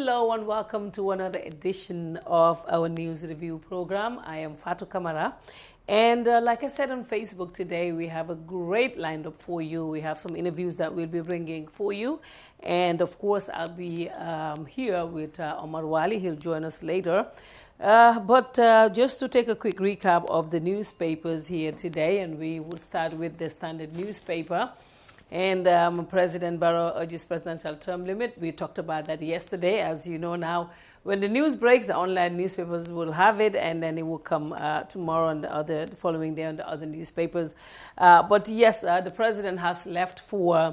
Hello and welcome to another edition of our news review program. I am Fatu, and like I said on Facebook today, we have a great lineup for you. We have some interviews that we'll be bringing for you, and of course I'll be here with Omar Wali. He'll join us later. But just to take a quick recap of the newspapers here today, and we will start with the Standard newspaper. And President Barrow urges presidential term limit. We talked about that yesterday. As you know now, when the news breaks, the online newspapers will have it, and then it will come tomorrow and the following day on the other newspapers. But yes, the president has left for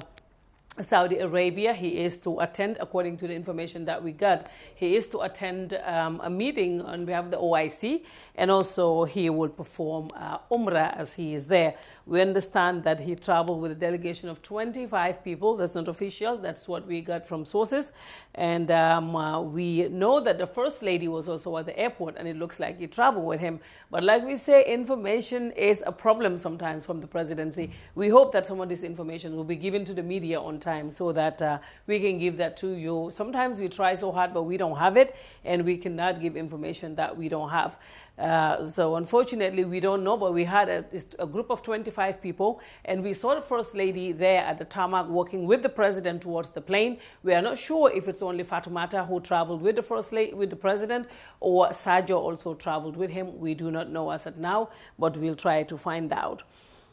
Saudi Arabia. He is to attend, according to the information that we got, he is to attend a meeting on behalf of the OIC, and also he will perform Umrah as he is there. We understand that he traveled with a delegation of 25 people. That's not official. That's what we got from sources. And we know that the First Lady was also at the airport, and it looks like he traveled with him. But like we say, information is a problem sometimes from the presidency. We hope that some of this information will be given to the media on time so that we can give that to you. Sometimes we try so hard, but we don't have it, and we cannot give information that we don't have. So unfortunately, we don't know, but we had a group of 25 people, and we saw the First Lady there at the tarmac working with the president towards the plane. We are not sure if it's only Fatoumata who traveled with the First Lady, with the president, or Sajo also traveled with him. We do not know as of now, but we'll try to find out.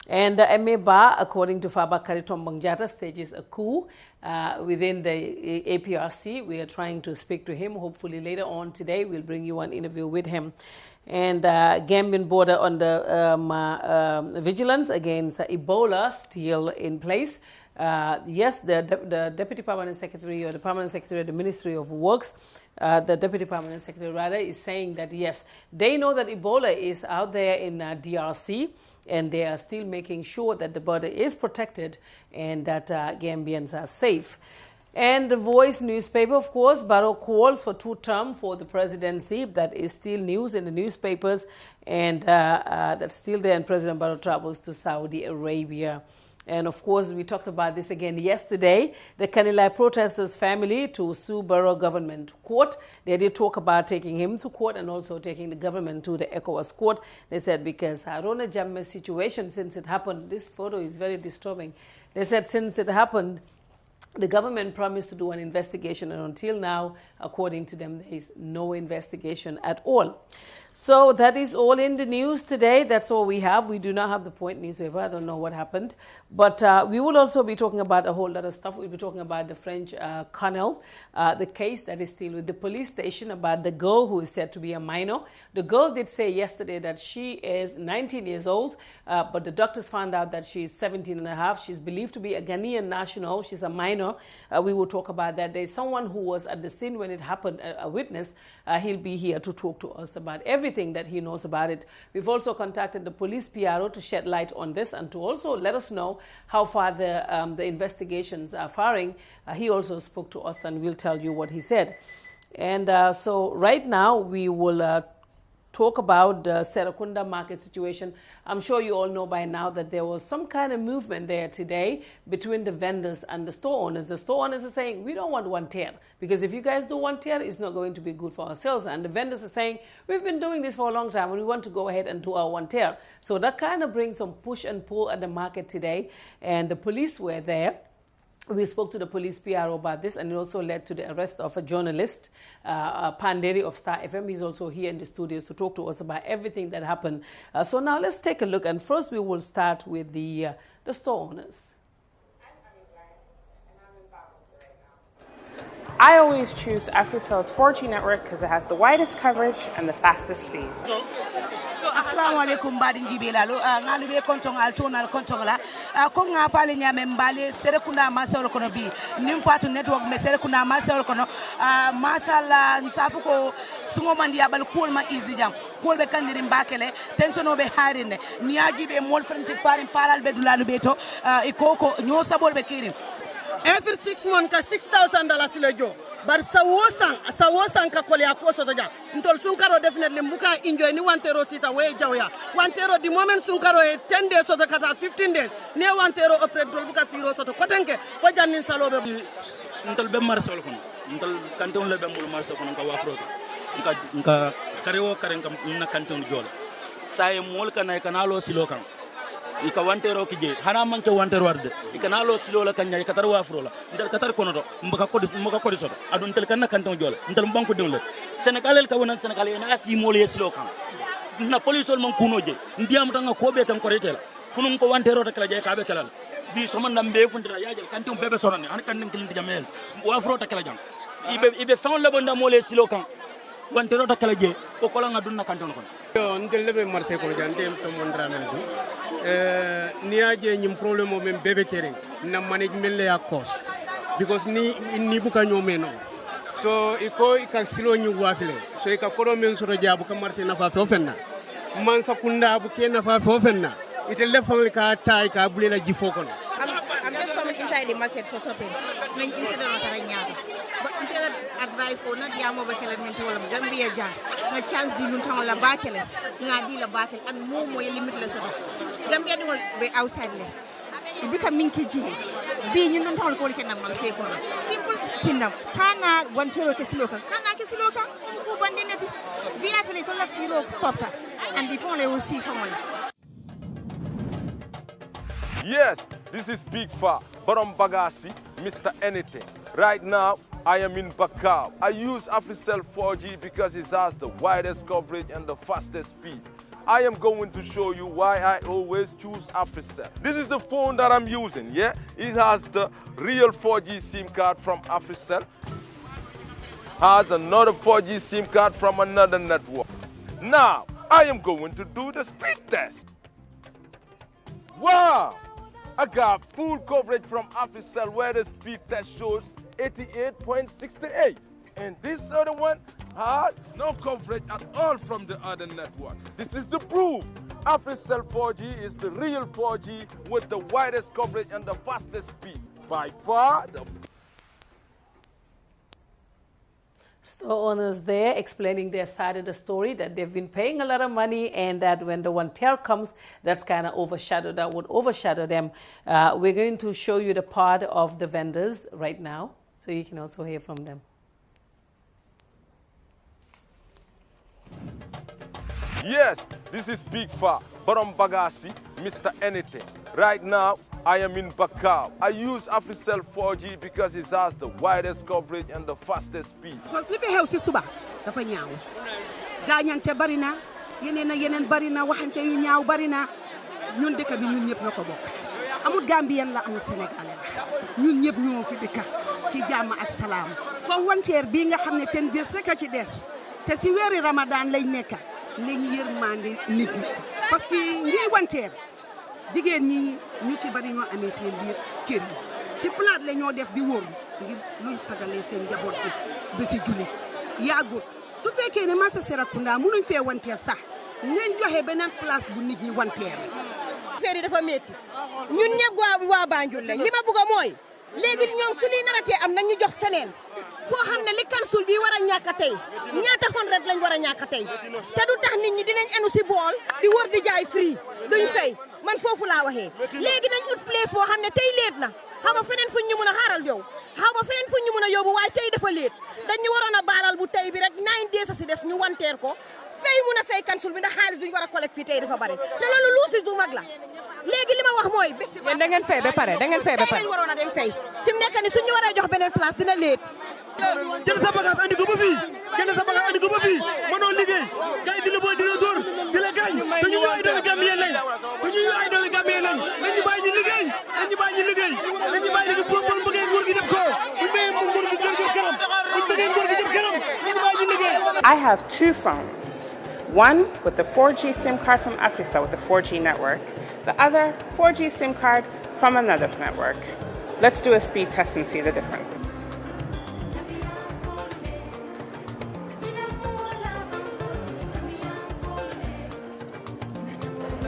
And Emeba, according to Fabakary Tombong-Jatta, stages a coup within the APRC. We are trying to speak to him. Hopefully later on today, we'll bring you an interview with him. And Gambian border under vigilance against Ebola still in place. Yes, the Deputy Permanent Secretary, or the Permanent Secretary of the Ministry of Works, the Deputy Permanent Secretary rather, is saying that yes, they know that Ebola is out there in DRC, and they are still making sure that the border is protected and that Gambians are safe. And the Voice newspaper, of course, Barrow calls for 2 terms for the presidency. That is still news in the newspapers, and that's still there. And President Barrow travels to Saudi Arabia. And of course, we talked about this again yesterday. The Kanilai protesters' family to sue Barrow government court. They did talk about taking him to court and also taking the government to the ECOWAS court. They said because Haruna Jammeh's situation, since it happened, this photo is very disturbing. They said since it happened, the government promised to do an investigation, and until now, according to them, there is no investigation at all. So that is all in the news today. That's all we have. We do not have the Point newspaper. I don't know what happened. But we will also be talking about a whole lot of stuff. We'll be talking about the French colonel, the case that is still with the police station about the girl who is said to be a minor. The girl did say yesterday that she is 19 years old, but the doctors found out that she is 17 and a half. She's believed to be a Ghanaian national. She's a minor. We will talk about that. There's someone who was at the scene when it happened, a witness. He'll be here to talk to us about everything that he knows about it. We've also contacted the police PRO to shed light on this and to also let us know how far the investigations are faring. He also spoke to us, and we'll tell you what he said. And so right now we will talk about the Serakunda market situation. I'm sure you all know by now that there was some kind of movement there today between the vendors and the store owners. The store owners are saying, we don't want 1 tier, because if you guys do 1 tier, it's not going to be good for our sales. And the vendors are saying, we've been doing this for a long time, and we want to go ahead and do our 1 tier. So that kind of brings some push and pull at the market today. And the police were there. We spoke to the police PRO about this, and it also led to the arrest of a journalist, Panderi of Star FM. He's also here in the studios to talk to us about everything that happened. So now let's take a look, and first we will start with the store owners. I always choose AfriCell's 4G network because it has the widest coverage and the fastest speeds. Assalamu alaikum badin jibela lo ngalu be kontong al tonal kontong la ko nga fale nyame mbale serekunda masol kono bi nim fatu network me serekunda masol kono masala nsafu ko sumo mandi abal kulma easy jam kolbe kandiri mbakele tensono be harine niaji be mol frenti farin paral be dulalu beto e koko nyosa bol be kirim every 6 months ka $6,000 le jo bar sawosan ka kole akoso to ja ntol sunkaro definitely muka enjoy ni wantero sita we jawya wantero the moment sunkaro e 10 days so to kata 15 days ne wantero operate tol buka firo so to kotenke fo jannin salobe ntol be mar sol kono ngal kanton le bembul marché ko nka wafroto nka karewo karen kam na kanton jole saye mol kana kanalo silo kan ika wantero kije hana manke wantero warde ikanalo silo la kanya ikatar wafro la ndal katar kono do mbaka kodi soto adun tel kan kanton jole ndal banko dewle senegal ka wonan senegal ena si mol yesilo kan na police mon kunoje ndiyam tanga ko be kan ko retela kunum ko wantero ta kala je ka be kala vi so man nambe fundira yaajal kantum bebe sonane han kan ngin jamel wafro ta kala jam ibe fon la bonda mol yesilo kan wantero ta kala je o kola ngadun na kanton kon yo ndel lebe marché ko jante to mon ramel du niaje nyim problème o men bebe kering na management le ya cost because ni buka nyomeno so iko ika silo nyu wafile so ika kodo men so jabu ka marché na fa fo fenna man sa kunda bu ke na fa fo fenna ite lefal ka tay ka bulela jifo kono I'm just coming inside the market for shopping. When incident on Taranyaba. But until advice or not yamo bakela minto wala Gambia ja. Na chance di nunta wala bakela. Ngadi la bakel and mo limit la soto. Gambia di be outside le. Ibika minki ji. Bi ñu nunta wala ko ke namal se ko. Simple tinam. Kana wantero ke siloka. Kana ke siloka. Ko bandinati. Bi afele to la filo stop ta. And before they will see from one. Yes, this is Big Fa, Baram Bagasi, Mr. Anything. Right now, I am in Bakau. I use APRC 4G because it has the widest coverage and the fastest speed. I am going to show you why I always choose APRC. This is the phone that I'm using, yeah? It has the real 4G SIM card from APRC. Has another 4G SIM card from another network. Now, I am going to do the speed test. Wow! I got full coverage from APRC where the speed test shows 88.68. And this other one has no coverage at all from the other network. This is the proof. APRC 4G is the real 4G with the widest coverage and the fastest speed. By far, the store owners there explaining their side of the story, that they've been paying a lot of money and that when the one tear comes, that would overshadow them. We're going to show you the part of the vendors right now, so you can also hear from them. Yes, this is Big Fa, Baram Bagasi, Mr. Anything. Right now, I am in Bakau. I use APRC 4G because it has the widest coverage and the fastest speed. Because li fi xew ci suba dafa ñaaw gaañante bari na yeneen bari na waxante yu ñaaw bari na ñun dëkk bi ñun ñëpp ñoo bokk amul Gambien la amul Sénégalais la ñun ñëpp ñoo fi dëkk ci jàmm ak salaam kon wanteer bii nga xam ne ten des rek a ci des te si weeri Ramadan lañ nekk nañu yërmande nit ñi parce que ñuy wanteer jigéen ñi ñu ci bari ñoo amee seen biir kër yi ci plate la ñoo def di wóor ngir luy sagalee seen njaboot gi ba si julli yaagut su fekkee ne marché Serekunda mënuñ fee wanteer sax nañ joxe beneen place bu nit ñi wanteer affaire yi dafa métti ñun ñëpp waa Banjul lañ li ma bëgg mooy léegi ñoom su li naratee am nañ ñu jox feneen foo xam ne li kansul bi war a ñàkk tey ñaata xon rek lañ war a ñàkk tey te du tax nit ñi dinañ enu si bool di wër di jaay free duñ fay man foofu laa waxee léegi nañ ut place boo xam ne tey leet na xaw ma feneen fuñ ñu mën a xaaral yow xaw ma feneen fuñ ñu mën a yóbbu waaye tey dafa leet dañu waroon a baaral bu tey bi rek 9 days a si des ñu wanteer ko fay mun a fay kansul bi ndax xaalis bi ñu war a collecte fii tey dafa bari te loolu luusi du mag la léegi li ma wax mooy bés bi da ngeen fay ba pare da ngeen fay ba pare tey lañ waroon a dem fay fi mu nekk ni suñu waree jox beneen place dina leet jël sa bagage andi ko ba fii jël sa bagage andi ko ba fii mënoo liggéey gars yi di la boole di la dóor di la gaañ te ñu ay doomi Gambien lañ te ñu ay doomi Gambien lañ nañu bàyyi ñu liggéey nañu bàyyi ñu liggéey nañu bàyyi liggéey pour bëggee nguur gi def ko bu bëggee nguur gi jëm kanam bu bëggee nguur gi jëm kanam nañu bàyyi ñu liggéey. I have two phones. One with the 4G SIM card from APRC with the 4G network. The other 4G SIM card from another network. Let's do a speed test and see the difference.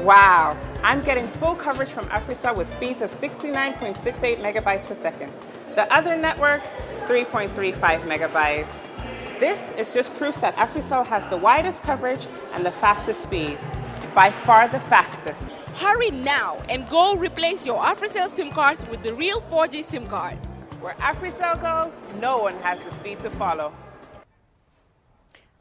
Wow, I'm getting full coverage from APRC with speeds of 69.68 megabytes per second. The other network, 3.35 megabytes. This is just proof that APRC has the widest coverage and the fastest speed. By far the fastest. Hurry now and go replace your APRC SIM cards with the real 4G SIM card. Where AfriCell goes, no one has the speed to follow.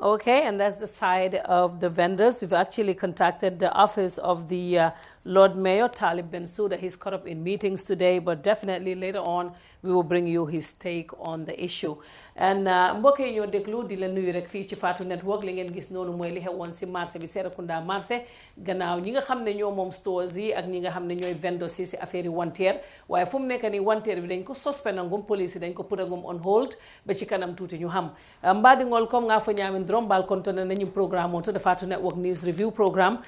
Okay, and that's the side of the vendors. We've actually contacted the office of the Lord Mayor, Talib Bensouda. He's caught up in meetings today, but definitely later on we will bring you his take on the issue. And mbokk yi ñoo déglu di la nuyu rek fii ci Fatu Network li ngeen gis noonu mooy li xewoon si marché bi Serekunda marché gannaaw ñi nga xam ne ñoo moom stores yi ak ñi nga xam ne ñooy vendors yi si affaire yi wanteer waaye fu mu nekk nii wanteer bi dañ ko suspend ngum police dañ ko put ngum on hold ba ci kanam tuuti ñu xam mbaadi ngol comme nga fa ñaamin drom bal kontona nañu programme on to the Fatu Network News Review Program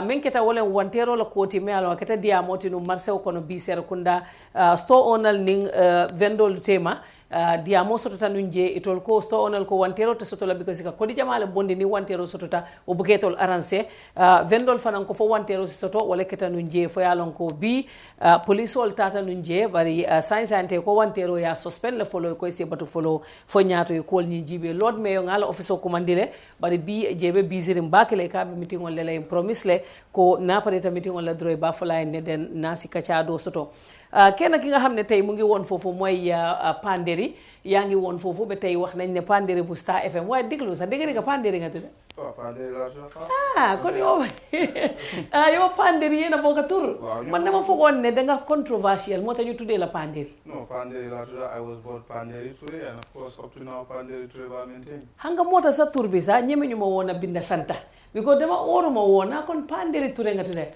men keta wolen wantero la koti me alo keta diamoti no marché ko no bi Serekunda store owner ning vendor tema diamo sotota nunje itol ko sto onal ko wantero to sotola because ka kodi jamala bondi ni wantero sotota o buketol arrange vendol fanan ko fo wantero soto wala keta nunje fo yalon ko bi police ol tata nunje bari science ante ko wantero ya suspend le follow ko se batu follow fo nyaato e kol ni jibe lord mayo ngala office ko mandile bari bi jebe bizirim bakele ka be meeting on le promise le ko na pareta meeting on la droy ba fala ne den nasi kacha do soto kenn ki nga xam ne tey mu ngi woon foofu mooy Panderi yaa ngi woon foofu ba tey wax nañ ne Panderi bu Star FM waaye déglu sax dégg nga Panderi nga tudd. waaw Panderi laa tudd. kon yow Panderi yéen a bokk a tur. man dama foogoon ne da nga controversial moo tax ñu tuddee la Panderi. non Panderi laa tudd I was born Panderi Touré and of course up to now Panderi Touré ba maintain. xam nga moo tax sa tur bi sax ñeme ñu ma woon a bind santa because dama óoruma woon naa kon Panderi Touré nga tuddee.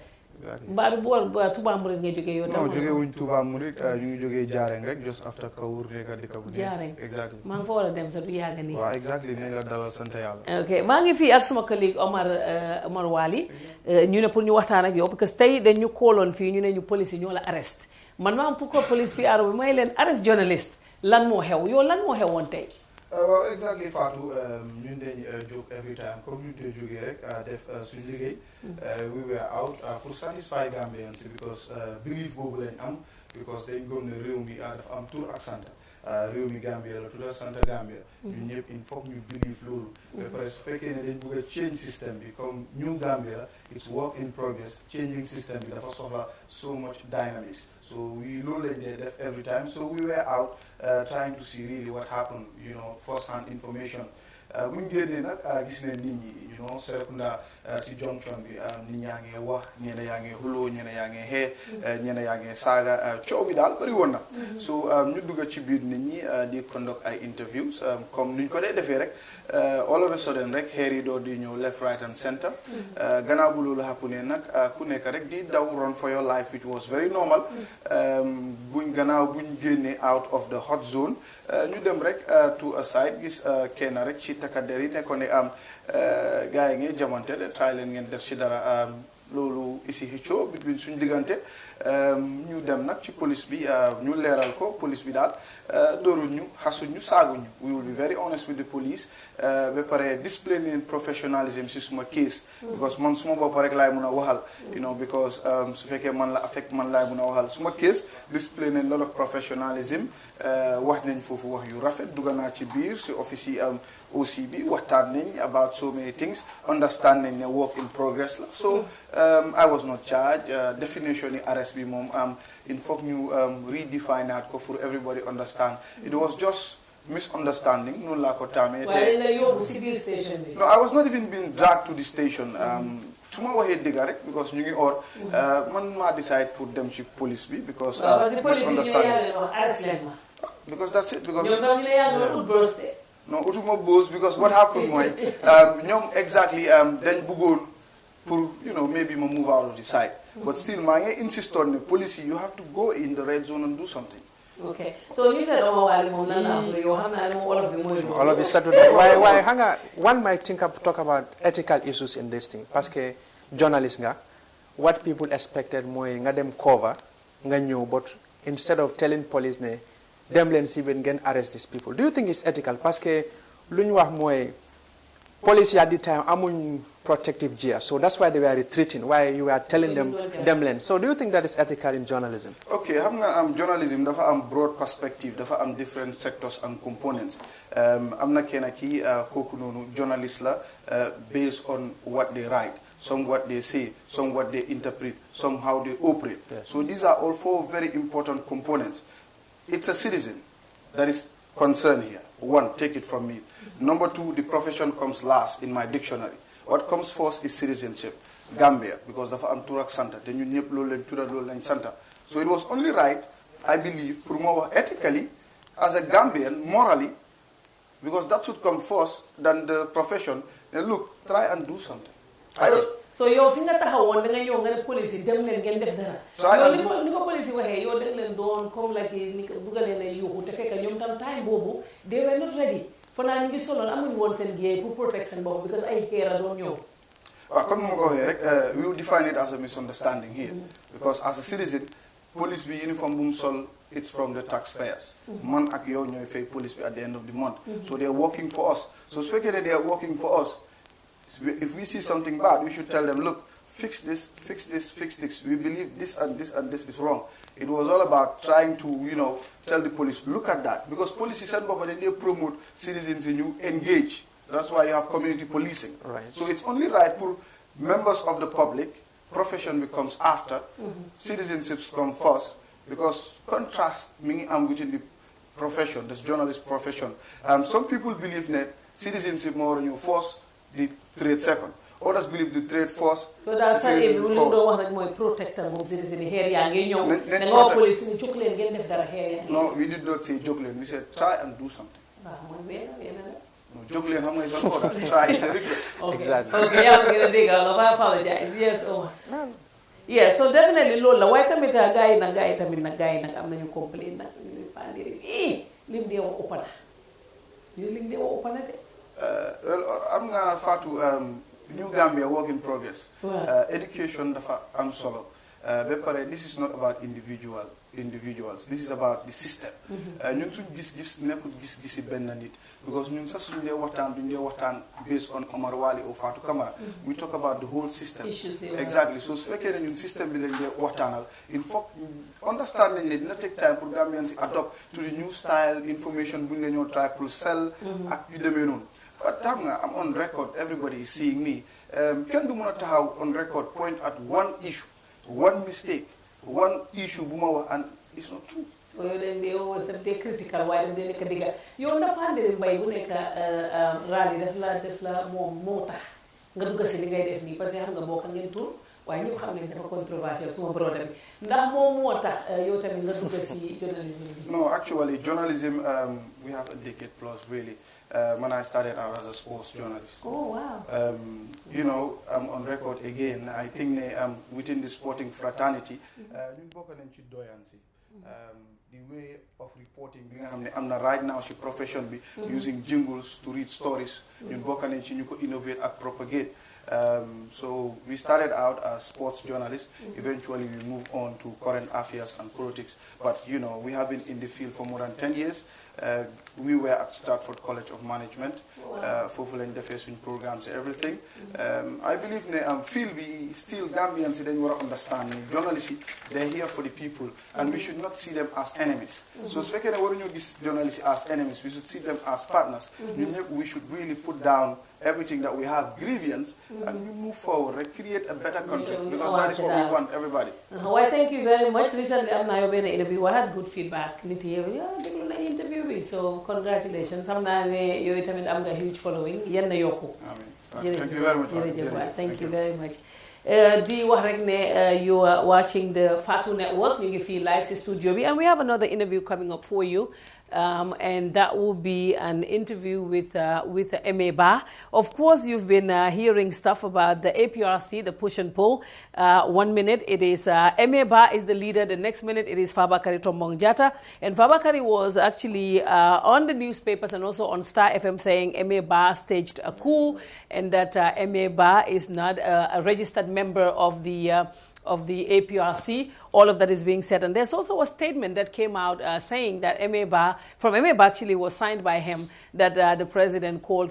mbaaru bu Touba Mouride nga jógee yow. non jógee wuñ Touba Mouride ñu ngi jógee Jaareng rek just after Kawur nekk dëkk bu Jaareng exactly maa ngi fa war a dem sa du yàgg nii. waaw exactly nañ la dalal sant yàlla. ok maa ngi fii ak suma collègue Omar Wali ñu ne pour ñu waxtaan ak yow parce que tey dañ ñu kooloon fii ñu ne ñu police yi ñoo la arrest man maa am pourquoi police fii aro bi may leen arrest journaliste lan moo xew yow lan moo xewoon tey. waaw exactly Fatou ñun dañ jóg every time comme ñu dee jógee rek def suñu liggéey we were out pour satisfy Gambians because belief boobu lañ am because dañ gëm ne réew mi dafa am tur ak sant réew mi Gambia la tudda sant Gambia ñun ñëpp il faut ñu believe loolu ba pare su fekkee ne dañ bëgg a change système bi comme new Gambia la it's work in progress changing système bi dafa soxla so much dynamics so we loolu lañ dee def every time so we were out trying to see really what happened first hand information bu ñu génnee nag gis ne nit ñi Serekunda si junction bi nit ñaa ngi wax ñeena yaa ngi xuloo ñeena yaa ngi xee ñeena yaa ngi saaga coow bi daal bëri woon na so ñu dugg ci biir nit ñi di conduct ay interviews comme ni ñu ko dee defee rek all of a sudden rek xeer yi doo di ñëw left right and center gannaaw bu loolu xappu ne nag ku nekk rek di daw run for your life it was very normal gannaaw buñ génnee out of the hot zone ñu dem rek to a side gis kenn rek ci takkader yi ne ko ne am gars yi ngeen jamante de try leen ngeen def ci dara loolu isi xëccoo between suñu diggante ñu dem nag ci police bi ñu leeral ko police bi daal dóoruñu xasuñu saaguñu we will be very honest with the police ba pare display leen professionalism si suma case because man suma bopp rek laay mun a waxal because su fekkee man la affect man laay mun a waxal suma case display leen lot of professionalism wax nañ foofu wax yu rafet dugg naa ci biir si office yi OC bi waxtaan nañ about so many things understand nañ ne work in progress la so I was not charged definition yi arrest bi moom il faut ñu redefine at ko for everybody understand it was just misunderstanding noonu laa ko taamee no I was not even being dragged to the station su ma waxee dëgg rek because ñu ngi or man maa decide pour dem ci police bi because misunderstanding because that's it because no utuma boos because what happened mooy ñoom exactly dañ bëggoon pour maybe ma move out of the site but still maa ngi insist on ne police you have to go in the red zone and do something. Okay, so you said Why hang on, one might talk about ethical issues in this thing. Parce que journalist nga, what people expected more nga dem cover nga ñëw, but instead of telling police ne dem leen si ben ngeen arrest these people. Do you think it's ethical? Parce que lu ñu wax mooy police at the time amuñ protective gear, so that's why they were retreating. Why you were telling them leen. So do you think that is ethical in journalism? Okay, xam nga journalism dafa am broad perspective, dafa am different sectors and components. Am na kenn kii kooku noonu journalist la based on what they write. Some what they say, some what they interpret, some how they operate. Yes. So these are all four very important components. It's a citizen. That is concern here. One, take it from me. Number two, the profession comes last in my dictionary. What comes first is citizenship. Gambia, because dafa am tur ak santa te ñun ñëpp loolu lañ tura loolu lañ santa. So it was only right, I believe, pour ma wax ethically, as a Gambian, morally, because that should come first than the profession. And look, try and do something. So yow fi nga taxawoon da nga ñëw nga ne police yi dem leen ngeen def dara. yow ni ko police yi waxee yow da nga leen doon comme like ni bugga leen a yuuxu te fekk ñoom tam time boobu they were not ready. For now ñu ngi soloon amuñu woon seen gear pour protect seen bopp because ay xeera doon ñëw. Comme ma ko waxee rek we will define it as a misunderstanding here. Because as a citizen, police bi uniform bu mu sol, it's from the taxpayers. Man ak yow ñooy fay police bi at the end of the month. So they are working for us. So su fekkee they are working for us, if we see something bad, we should tell them, look, fix this, fix this, fix this. We believe this and this and this is wrong. It was all about trying to, tell the police, look at that. Because police is said, but they promote citizens and you engage. That's why you have community policing. Right. So it's only right for members of the public, profession becomes after, citizenships come first, because contrast meaning I'm within the profession, this journalist profession. Some people believe that citizenship more than you first, the trade second. Others believe the trade first. So that's why we don't want more protector of citizens here. No, we did not say joke. We said try and do something. No, joke is an order. Try is a request. Exactly. Okay, yeah, I'm gonna dig out. I apologize. Yes, oh. Yeah, so definitely Lola, why come it a guy na I'm going to complain that leave the open. You leave the open it? Well, I'm going to Fatu New Gambia work in progress. Education dafa am solo. This is not about individuals. This is about the system. Ñun suñ gis nekkul gis benn nit because ñun sax suñ dee waxtaan based on Omar Wali or Fatu Camara. We talk about the whole system. Exactly. So su fekkee ne ñun système bi lañ dee waxtaanal il faut understand nañ ne dina take time pour Gambians adopt to the new style information buñ la ñoo try pour sell ak yu demee noonu. But I'm on record, everybody is seeing me. Can do taxaw on record point at one issue, one mistake, one issue and it's not true. So they always they critical why they nek diga. Yo na pande bay bu nek rally def la mo tax nga dugg ci li ngay def ni parce que xam nga bokk ngeen tour waye ñu xam ne dafa controversial suma brother bi ndax mo tax yow tamit nga dugg ci journalism. No, actually journalism we have a decade plus really. When I started out as a sports journalist. Oh, wow. I'm on record again. I think within the sporting fraternity, the way of reporting, I'm right now, she profession be using jingles to read stories. You innovate and propagate. So we started out as sports journalists. Eventually we moved on to current affairs and politics. But, we have been in the field for more than 10 years. We were at Stratford College of Management, fulfilling the facing programs, everything. I believe feel we still Gambians, they want to understand journalists, they're here for the people, and we should not see them as enemies. So speaking of when you see journalists as enemies, we should see them as partners. We should really put down everything that we have grievance and we move forward, create a better country, because that is what we want, everybody. Well, thank you very much. Recently, I'm now in an interview. I had good feedback. Interview, so congratulations. I'm a huge following. Thank you very much. Thank you very much. You are watching the Fatu Network. You feel live in studio, and we have another interview coming up for you. And that will be an interview with M.A. Ba. Of course, you've been hearing stuff about the APRC, the push and pull. 1 minute, it is M.A. Ba is the leader. The next minute, it is Fabakary Tombong Jatta. And Fabakary was actually on the newspapers and also on Star FM saying M.A. Ba staged a coup and that M.A. Ba is not a registered member of the APRC. All of that is being said. And there's also a statement that came out saying that M.A. Ba actually was signed by him, that the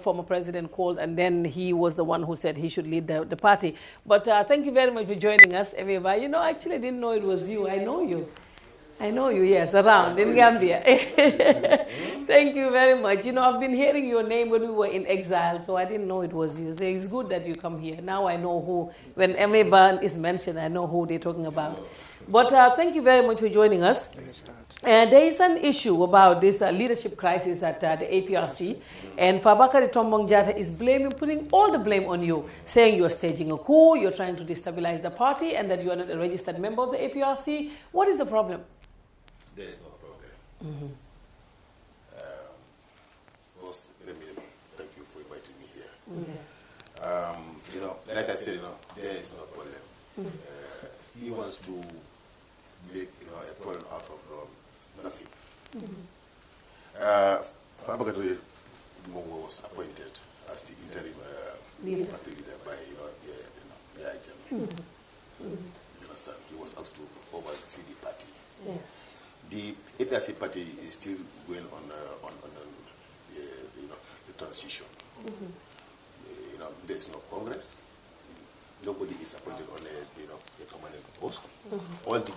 former president called, and then he was the one who said he should lead the party. But thank you very much for joining us, M.A. Ba. I actually didn't know it was you. I know you, yes, around in Gambia. Thank you very much. I've been hearing your name when we were in exile, so I didn't know it was you. So it's good that you come here. Now I know who, when M.A. Ba is mentioned, I know who they're talking about. But thank you very much for joining us. There is an issue about this leadership crisis at the APRC, and Fabakary Tombong Jatta is putting all the blame on you, saying you are staging a coup, you're trying to destabilize the party, and that you are not a registered member of the APRC. What is the problem? There is no problem. First, let me thank you for inviting me here. Like I said, there is no problem. He wants to make a problem out of nothing. Fabakary was appointed as the interim party leader by the IGM. You understand? He was asked to oversee the party. Yes. The APRC party is still going on the transition. There is no Congress. Nobody is appointed on a permanent post. All the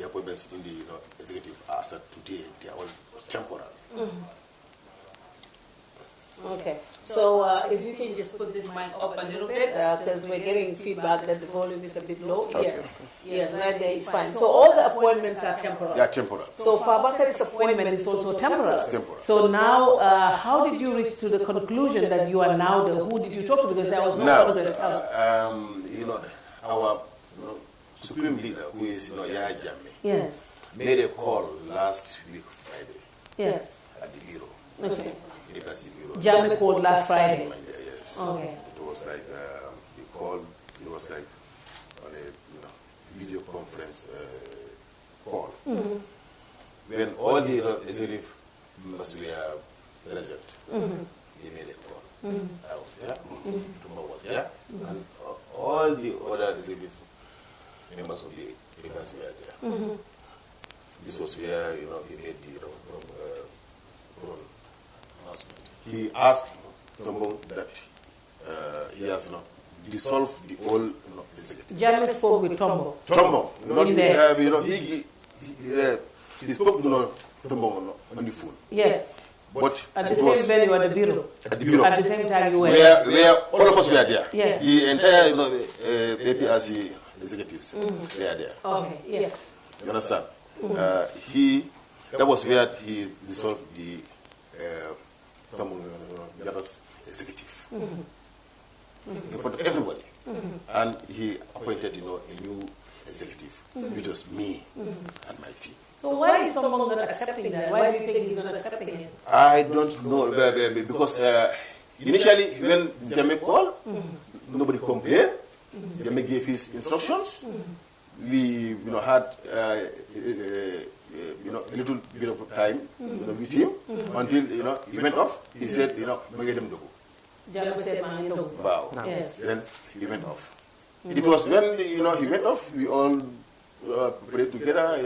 appointments in the executive are as of today, they are all temporal. Okay, so if you can just put this mic up a little bit, because we're getting feedback that the volume is a bit low. Okay. Yes, right there is fine. So all the appointments are temporal. Yeah, temporal. So Fabakary's appointment is also temporal. Temporal. So now, how did you reach to the conclusion that you are now who did you talk to? Because there was no Congress out. Our supreme leader, who is Yaya Jammeh, yes, made a call last week Friday. Yes. At the bureau. Okay. Jammeh called last Friday. Yes. Okay. It was like he called. It was like on a video conference call. When all the executive members were present, he made a call. I was there. Tumba was there, and all the other executive members of the APRC were there. This was where he made the announcement. He asked Tombong that he has dissolved the whole executive. Jammeh spoke with Tombong. He spoke to Tombong on the phone. Yes. But at the same venue at the bureau. At the bureau. At the same time you were where all of us were there. Yes. The entire APRC executives were there. Okay. Yes. You understand? That was where he dissolved the Jatta's executive in front of everybody, and he appointed a new executive, which was me and my team. So why is Tombong not accepting that? Why do you think he's not accepting it? I don't know, because initially when Jammeh called, nobody complained. Jammeh gave his instructions. We had a little bit of time with him until he went off. He said, Magadim Dogo. Jammeh said, wow. Yes. Then he went off. It was when he went off, we all prayed together,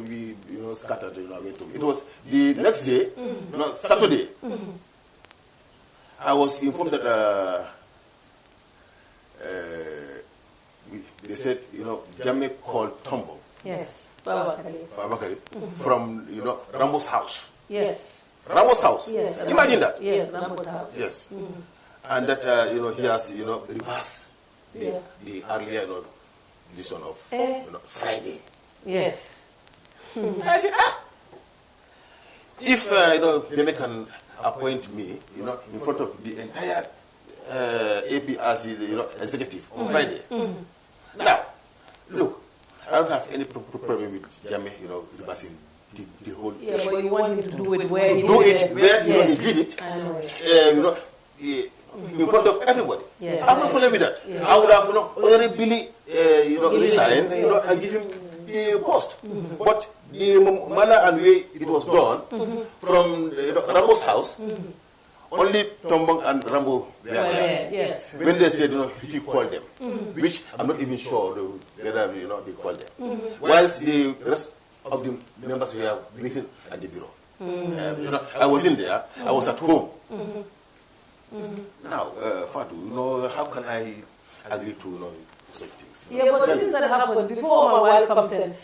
we scattered, went home. It was the next day, Saturday. I was informed that they said, Jammeh called Tombong. Yes. Fabakary. From Rambo's house. Yes. Rambo's house. Yes. Imagine that. Yes, Rambo's house. Yes. And that he has reversed the earlier edition of Friday. Yes. I said, if Jammeh can appoint me, in front of the entire APRC, executive on Friday. Now, look, I don't have any problem with Jammeh, reversing the whole. Yeah, but you want him to do it where he did it. In front of everybody. Yeah. I have no problem with that. Yeah. I would have honorably resigned and give him the post. But the manner and way it was done from Rambo's house, only Tombong and Rambo were there. Yes. When they said, he called them, which I'm not even sure whether they called them. Whilst the rest of the members were waiting at the bureau. I was in there. I was at home. Now, Fatu, how can I agree to such things? Yeah, but since that happened, before my wife comes in,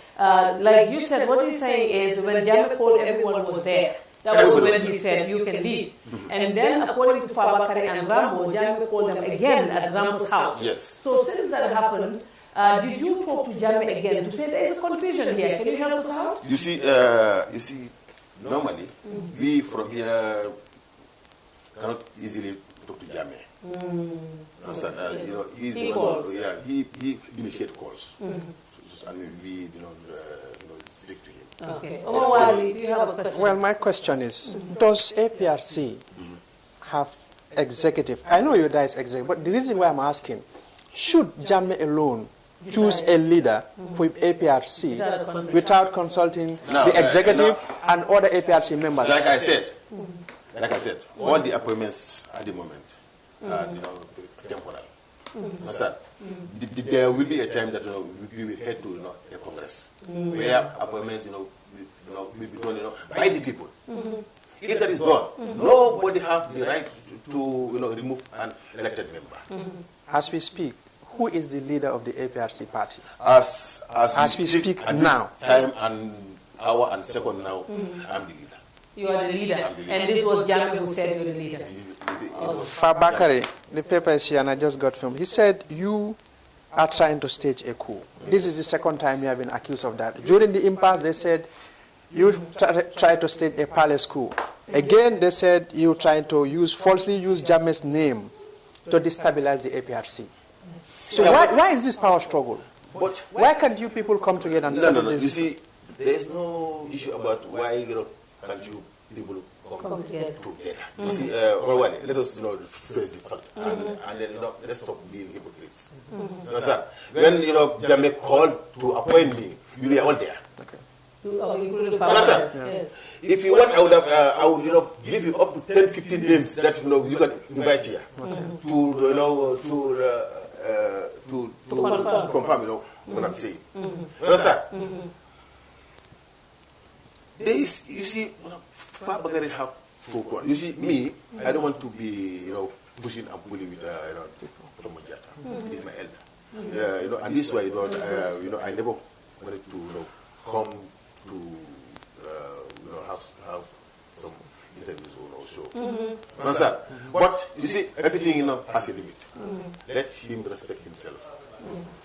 like you said, what he's saying is when Jammeh called, everyone was there. That was when he said, you can lead. And then, according to Fabakary and Rambo, Jammeh called them again at Rambo's house. Yes. So since that happened, Did you talk to Jammeh again to say there is a confusion here? Can you help us out? You see, normally we from here cannot easily talk to Jammeh. Understand? He's the one. He initiates calls, and we speak to him. Okay. Do you have a question? Well, my question is, does APRC have executive? I know you guys executive, but the reason why I'm asking, should Jammeh alone choose a leader for APRC without consulting the executive and other APRC members? Like I said, all the appointments at the moment are temporal. Understand? There will be a time that we will head to a congress where appointments will be done by the people. If that is done, nobody have the right to remove an elected member. As we speak, who is the leader of the APRC party? As we speak at now, this time and hour and second now, I'm the leader. You are the leader, and this was Jammeh who said you're the leader. Fabakari, the paper is here and I just got from. He said you are trying to stage a coup. This is the second time you have been accused of that. During the impasse, they said you tried to stage a palace coup. Again, they said you tried to falsely use Jammeh's name to destabilize the APRC. So why is this power struggle? But why can't you people come together and No. You see, there is no issue about why can't you people come together. You see, let us face the fact and then let's stop being hypocrites. You understand? When Jammeh called to appoint me, you were all there. Understand? Yes. If you want, I would give you up to 10, 15 names that you can invite here to confirm what I'm saying. Understand? There is, you see, Fabakari have focus. You see, me, I don't want to be pushing and pulling with Romojata. He's my elder. And this way, I never wanted to come to have some interviews or show. Understand? But you see, everything has a limit. Let him respect himself.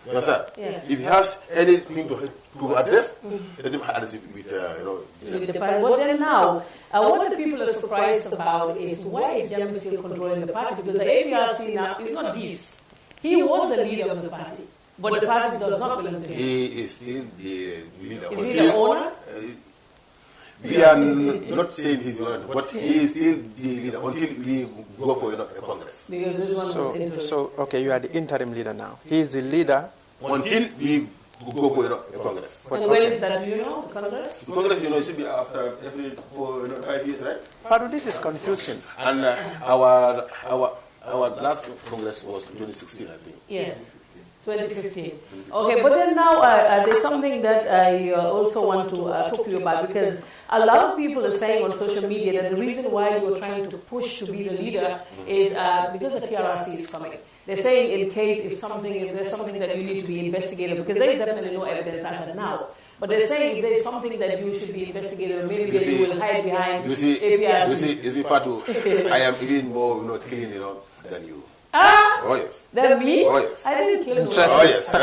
You understand? Yes. If he has anything to address, let him address it with the party. But then now, what the people are surprised about is why is Jammeh still controlling the party? Because the APRC now is not this. He was the leader of the party, but the party does not belong to him. He is still the leader. Is he the owner? We are not saying he's the owner, but he is still the leader until we go for a congress. So okay, you are the interim leader now. He is the leader until we go for a congress. And when is that? Do you know the congress? The congress, it should be after every 5 years, right? Fatu, this is confusing. And our last congress was 2016, I think. Yes. 2015. Okay, but then now there's something that I also want to talk to you about, because a lot of people are saying on social media that the reason why you're trying to push to be the leader is because the TRRC is coming. They're saying in case if there's something that you need to be investigated, because there is definitely no evidence as of now. But they're saying if there's something that you should be investigated, maybe you will hide behind APRC. You see, Fatu, I am even more clean than you. Oh yes. Than me? Oh yes. I didn't kill nobody. Oh yes. I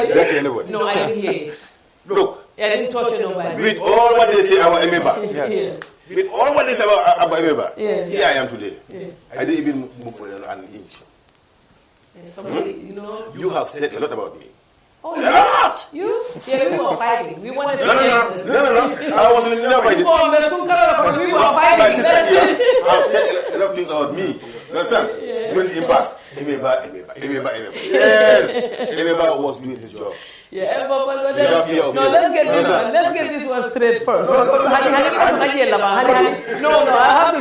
didn't kill nobody. No, I didn't hear it. Look. I didn't torture nobody. With all what they say about Emeba. Yes. With all what they say about Emeba. Yes. Here I am today. Yes. I didn't even move for an inch. Somebody, You have said a lot about me. Oh, a lot! You? Yeah, we were fighting. We wanted to No. I was never fighting. We were fighting. My sister, I've said a lot of things about me. You understand? During the impasse, Emeba. Yes, Emeba was doing his job. Yeah, but let's get this one. Let's get this one straight first. No, I have to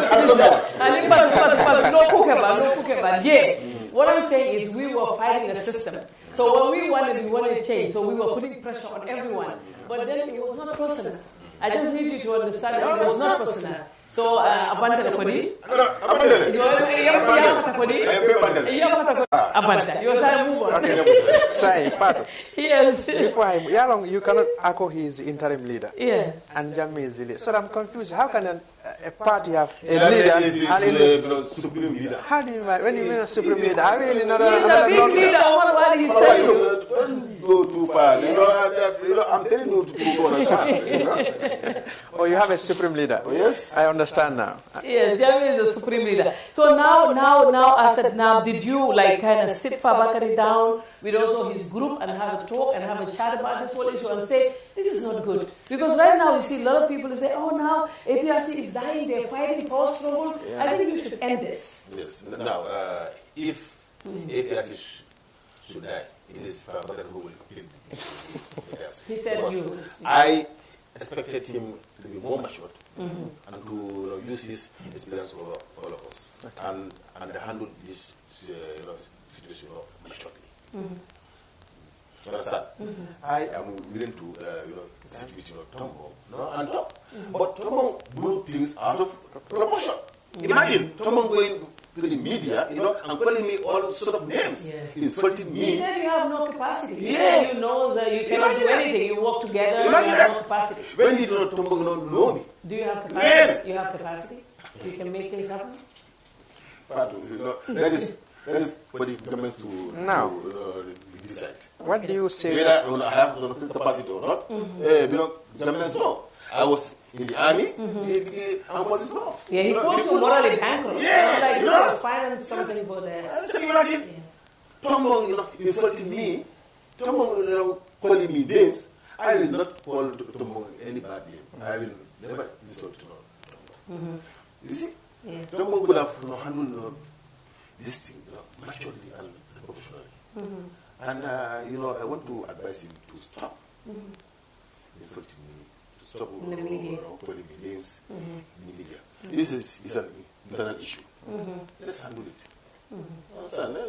Yeah. What I'm saying is we were fighting a system. So when we wanted change. So we were putting pressure on everyone. But then it was not personal. I just need you to understand that it was not personal. So, abandon the body. Okay, Sai, Fatu. Yes. Before Yalong, you cannot echo he is the interim leader. Yes. And Jammeh is the leader. So I'm confused. How can a party have a leader and the supreme leader? How do you when you mean a supreme leader? I mean another big leader. What he's saying. Don't go too far. You know, I'm telling you to understand. You know? Oh, you have a supreme leader. Oh, yes. I understand now. Yes, Jammeh is the supreme leader. So now, I said, did you like kind of sit Fabakary down with also his group and have a talk and have a chat about this whole issue and say, this is not good? Because right now you see a lot of people say, oh, now APRC is dying, they're fighting post trouble. Yeah. I think you should end this. Yes. Now, if APRC should die, it is Fabakary who will kill APRC. He said you. I expected him to be more matured and to use his experience over all of us and handle this situation maturely. You understand? I am willing to sit with Tombo and talk. But Tombo blew things out of proportion. Imagine Tombo going to the media, and calling me all sort of names, insulting me. He said you have no capacity. He Yeah. said you know that you cannot do anything. You work together. Imagine you that. have no capacity. When did Tombo know me? Do you have capacity? You have capacity. You can make things happen. Fatu, that is for the government to decide. What do you say? Whether I have the capacity or not, governments know. I was in the army, the armed forces know. Yeah, he calls you morally bankrupt. Yeah, like finance something for that. Can you imagine? Tombo, insulting me, Tombo, calling me names. I will not call Tombo any bad name. I will never insult Tombo. You see? Yeah. Tombo could have handled this thing maturely and professionally. And, I want to advise him to stop insulting me, to stop calling me names in the media. This is an internal issue. Let's handle it.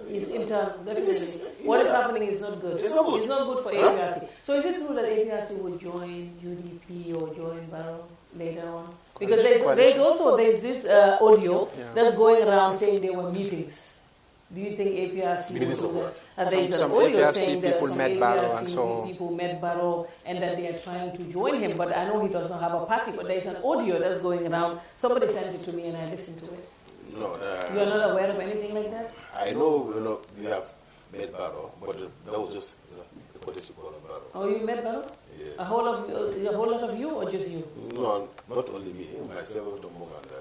It's internal, definitely. What is happening is not good. It's not good. It's not good for APRC. So is it true that APRC will join UDP or join Barrow later on? Because there's this audio that's going around saying there were meetings. Do you think APRC will do that? There's Some an audio APRC saying that people some met Barrow and APRC so people met Barrow and that they are trying to join him. But I know he does not have a party. But there's an audio that's going around. Somebody sent it to me and I listened to it. No, You're not aware of anything like that? I know, we have met Barrow, but that was just, a courtesy call of Barrow. Oh, you met Barrow? Yes. A whole lot of you or just you? No, not only me, myself, Tombo, and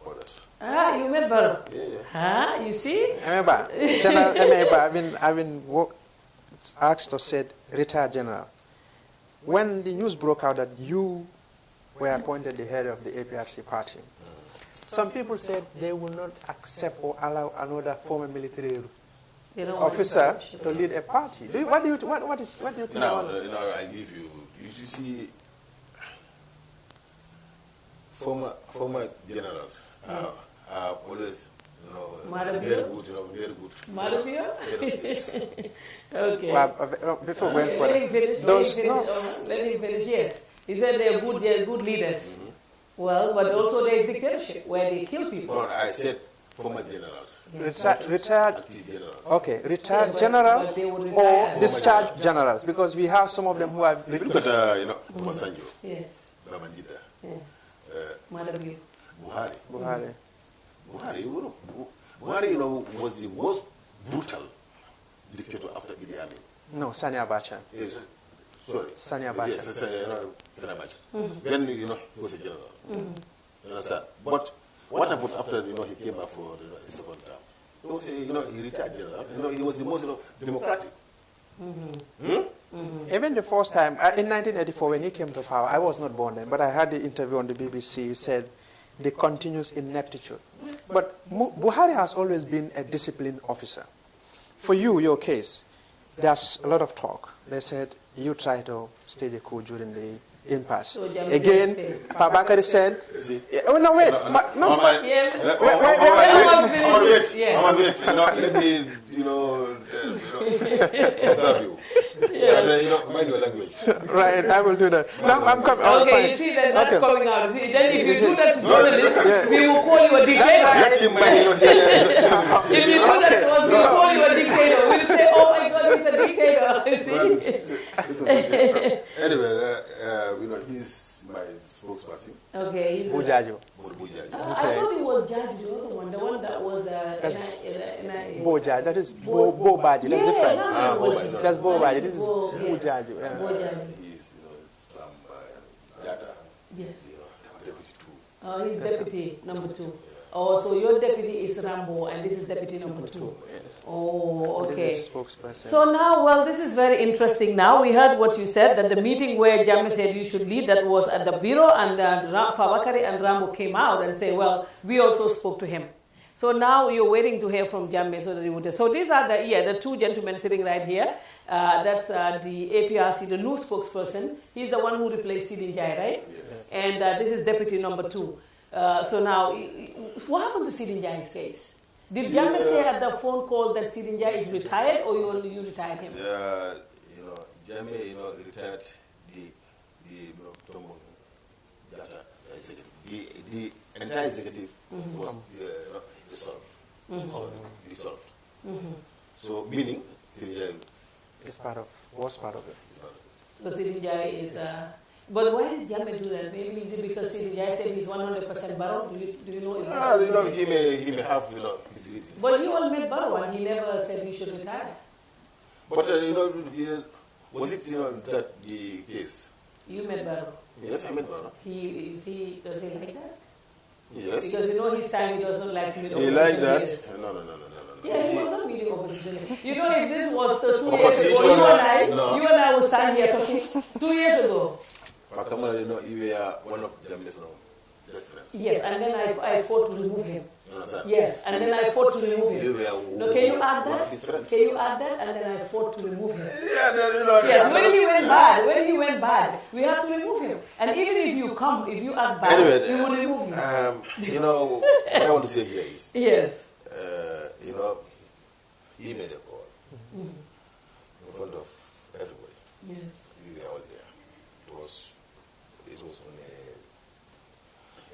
others. Ah, you met Barrow? Yeah. Huh? You see? General Emeba, I've been asked or said, retired general. When the news broke out that you were appointed the head of the APRC party, some people said they will not accept or allow another former military officer to lead a party. What do you think? Now, I give you see, former generals are always, very good, Okay. Well, before going Let him finish. Let him finish. Yes, he said they're good leaders. Well, but also there's dictatorship where they kill people. No, I said former generals. Retired Active generals. Okay, retired general or discharged generals, because we have some of them who are. Look at Obasanjo, Babangida, Madam Buhari, was the most brutal dictator after Idi Amin. No, Sani Abacha. Yes, sorry. Sani Abacha. Yes, Abacha. Then, he was a general. You understand? But what happened after, he came back for his second term? He was he retired general. He was the most, democratic. Even the first time, in 1984, when he came to power, I was not born then, but I had the interview on the BBC. He said, the continuous ineptitude. But Buhari has always been a disciplined officer. For you, your case, there's a lot of talk. They said you tried to stage a coup during the impasse. So Again, Fabakary said, oh, no, wait. Let me, observe you. Mind your language. Right, I will do that. Now I'm coming. Okay, you see that that's coming out. See, then if you do that to journalists, we will call you a dictator. Let him mind your If you do that APRC. Okay. Bujajo. I thought it was Jaju, the one that was that's Boja. That is Bobaji. That's different. That's Bobaji. This is Bujajo. He's some data. Yes. Deputy 2. Oh, he's deputy number 2. Oh, so your deputy is Rambo, and this is deputy number 2. Yes. Oh, okay. This is spokesperson. So now, well, this is very interesting. Now we heard what you said, that the meeting where Jammeh said you should lead, that was at the bureau, and Fawakari and Rambo came out and said, well, we also spoke to him. So now you're waiting to hear from Jammeh so that he would. So these are the 2 gentlemen sitting right here. That's the APRC, the new spokesperson. He's the one who replaced Sidin Jai, right? Yes. And this is deputy number 2. So now, what happened to Sidin Jai's case? Did Jammeh say at the phone call that Sidin Jai is retired, or you retired him? Jammeh, retired the entire executive was dissolved. Dissolved. So, meaning, was part of it. So Sidin Jai is. But why did Jammeh do that? Maybe is it because Sidin Jai said he's 100% Barrow? Do you know? He may have his reasons. But you all met Barrow, and he never said he should retire. But was it that the case? You met Barrow. Yes, I met Barrow. Does he like that? Yes. Because his time he does not like to meet opposition. He liked that? No. Yes, he was not meeting opposition. If this was 2 years ago, you and I would stand here talking 2 years ago. You were one of Jammeh's best friends. Yes, and then I fought to remove him. Yes, and then I fought to remove him. Can you add that? Can you add that? And then I fought to remove him. Yes, when he went bad, we had to remove him. And even if you act bad, we will remove you. What I want to say here is, yes, he made a call in front of everybody. Yes, we were all there. It was on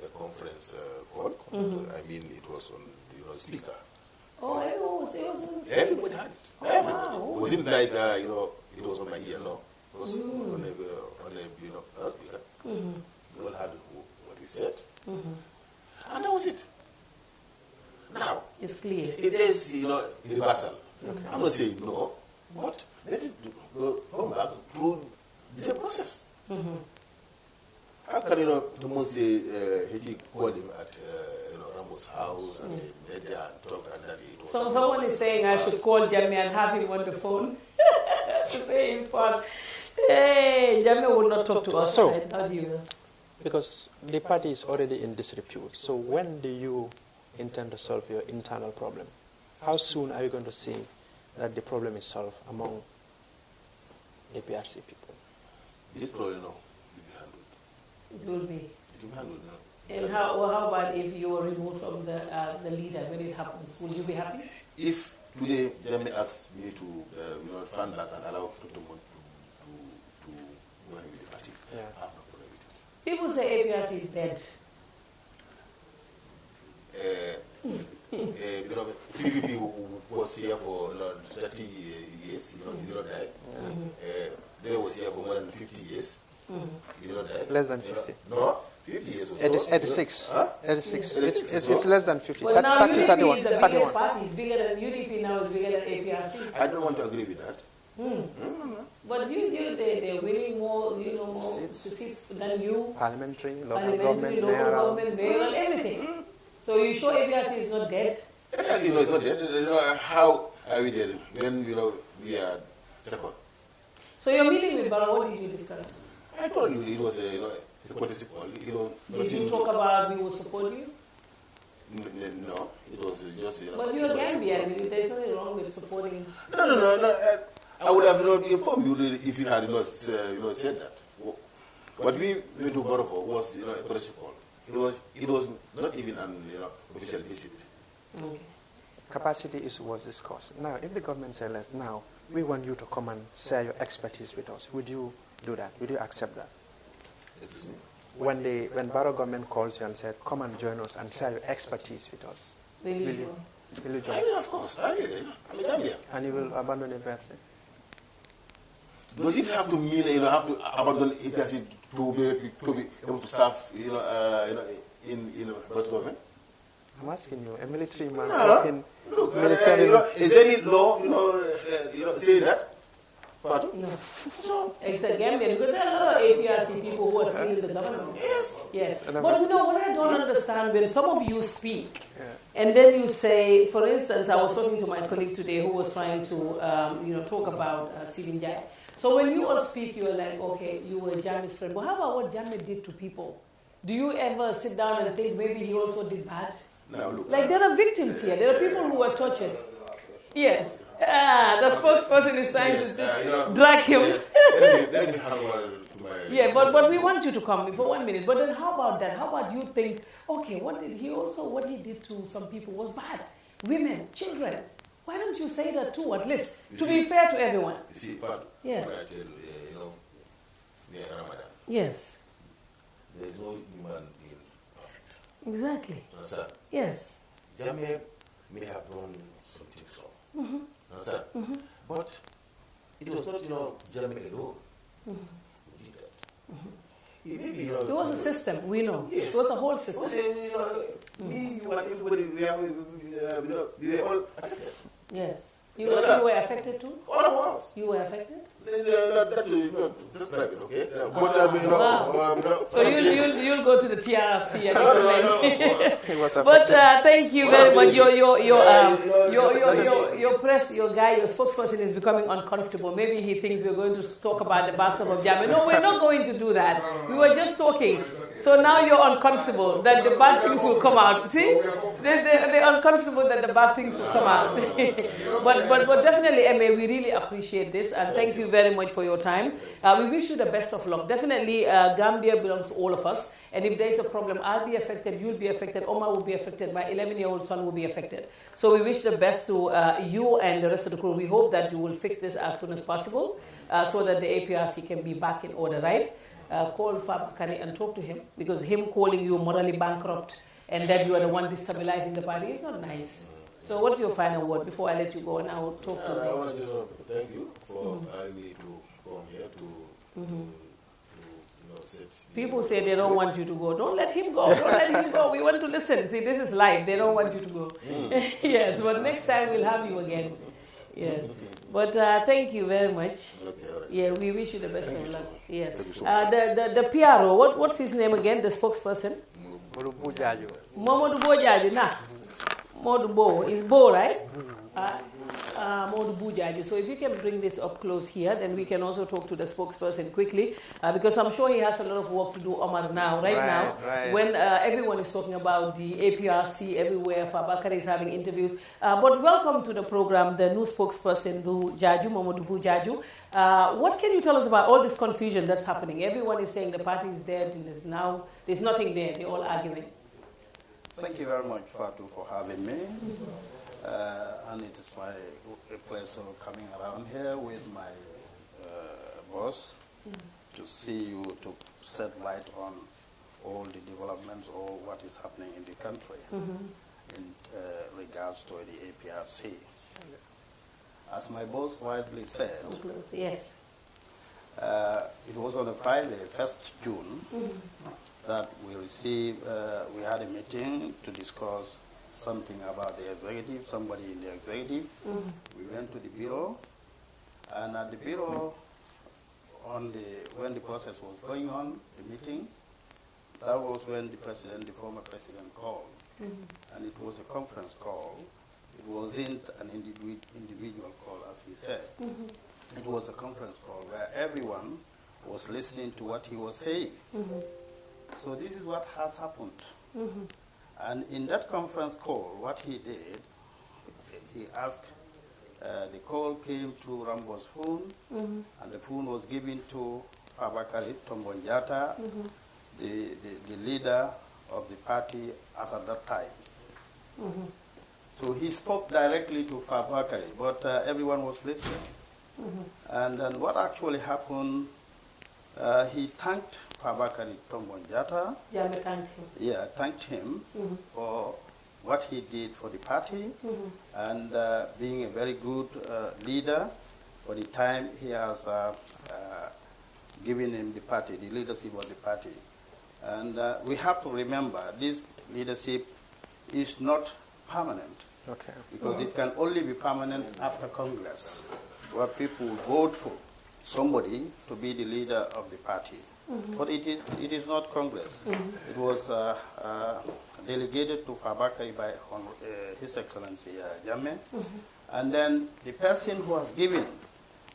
a conference call. I mean, it was on speaker. Oh, I know. It was everybody had it. Everybody. Wow. It wasn't like it was on my ear. No, it was on a speaker. We all had what he said, and that was it. Now it's clear. It is universal. I'm not saying no, but let it go back through the process. How can the most say he called him at Rambo's house and they met there and talked and that it was. So someone is saying I should call Jammeh and have him on the phone to say his fault. Hey, Jammeh will not talk to us. So, how do you? Because the party is already in disrepute. So when do you intend to solve your internal problem? How soon are you going to see that the problem is solved among APRC people? This problem, no. It will be. It will be handled now. And how about if you are removed from the leader when it happens? Will you be happy? If today Jammeh asks me to fund back and allow to go ahead with the party, I have no problem with it. People say APRC is dead. PPP was here for 30 years, he did not die. They was here for more than 50 years. He did not die. Less than 50. No, 50 years. It is 86. Huh? 86. It's less than 50. Well, now 30, UDP 31. is the biggest party. It's bigger than UDP now. It's bigger than APRC. I don't want to agree with that. But they're winning more, more seats than you. Parliamentary, local government, mayoral, everything. So you sure APRC is not dead? APRC is not dead. How are we dead when we are second? So you're meeting with Barrow. What did you discuss? I told you it was a policy call. Did you talk about we will support you? No, it was just But you're Gambian. There's nothing wrong with supporting. No. I would have not informed you if you had said that. What we went to Barrow for was a policy call. It was not even an official visit. Okay. Capacity issue was discussed. Now, if the government says, now we want you to come and share your expertise with us, would you do that? Would you accept that? Excuse me? When Barrow government calls you and said, come and join us and share your expertise with us, will you join? I mean, of course. I'm a Gambian. And you will abandon APRC? Does it have to mean have to abandon APRC to be able to serve, in Bus government? I'm asking you, a military man No. Look, military. Is there any law, saying that? Pardon? No. So, it's a Gambian, because there are a lot of APRC people who are still in the government. Yes. Yes. But what I don't understand, when some of you speak, and then you say, for instance, I was talking to my colleague today who was trying to, talk about Sirinjai. So when you all speak, you're like, okay, you were Jammeh's friend. But how about what Jammeh did to people? Do you ever sit down and think maybe he also did bad? No, look. Like there are victims here. There are people who were tortured. Yes. The spokesperson is trying to drag him. Yes. Let me hang on to my... Yeah, but we want you to come for 1 minute. But then how about that? How about you think, okay, what he did to some people was bad? Women, children. Why don't you say that too, at least, to be fair to everyone? You see, Fatu, yes. I tell you, near Ramadan. Yes. There is no human being perfect. Exactly. Understand? Yes. Jammeh may have done something wrong. Understand? But it was not, Jammeh alone who did that. Maybe, it was a system, we know. Yes. It was a whole system. Me, you and everybody, we were all affected. Yes. You were affected too? All of us. You were affected? That's private, okay? But so you'll go to the TRC and explain. But thank you very much. Your press, your spokesperson is becoming uncomfortable. Maybe he thinks we're going to talk about the bastard of Jammeh. No, we're not going to do that. We were just talking. So now you're uncomfortable that the bad things will come out. See? They're uncomfortable that the bad things will come out. but definitely, Emma, we really appreciate this. And thank you very much for your time. We wish you the best of luck. Definitely, Gambia belongs to all of us. And if there's a problem, I'll be affected, you'll be affected, Omar will be affected, my 11-year-old son will be affected. So we wish the best to you and the rest of the crew. We hope that you will fix this as soon as possible so that the APRC can be back in order, right? Call Fabakari and talk to him, because him calling you morally bankrupt and that you are the one destabilizing the party is not nice. So what's your final word before I let you go and I will talk to you? I want to just thank you for allowing me to come here to people say they don't want you to go. Don't let him go. Don't let him go. We want to listen. See, this is live. They don't want you to go. Yes, but next time we'll have you again. Yeah. But thank you very much. Yeah, we wish you the best of luck. Yes. The PRO, what's his name again? The spokesperson? Momodu Bojaju. Nah. Modu Bo. It's Bo, right? Modu Bojaju. So if you can bring this up close here, then we can also talk to the spokesperson quickly, because I'm sure he has a lot of work to do, Omar, now, right now, when everyone is talking about the APRC everywhere. Fabakari is having interviews. But welcome to the program, the new spokesperson, Momodu Bojaju. What can you tell us about all this confusion that's happening? Everyone is saying the party is dead, and there's nothing there. They're all arguing. Thank you very much, Fatu, for having me. And it is my pleasure coming around here with my boss to see you, to shed light on all the developments or what is happening in the country in regards to the APRC. As my boss widely said, yes. It was on a Friday, 1st June, that we received, we had a meeting to discuss something about the executive, somebody in the executive. We went to the bureau, and at the bureau, when the process was going on, the meeting, that was when the former president called. And it was a conference call. It wasn't an individual call, as he said. It was a conference call where everyone was listening to what he was saying. So this is what has happened. And in that conference call, what he did, he asked, the call came to Rambo's phone, and the phone was given to Fabakari Tombonjata, the leader of the party as at that time. So he spoke directly to Fabakari, but everyone was listening. And then what actually happened, he thanked Fabakari Tombonjata. Thanked him for what he did for the party and being a very good leader for the time he has giving him the party, the leadership of the party. And we have to remember this leadership is not permanent. Okay. Because it can only be permanent after Congress, where people vote for somebody to be the leader of the party. But it is not Congress. It was delegated to Fabakari by His Excellency Jammeh. And then the person who has given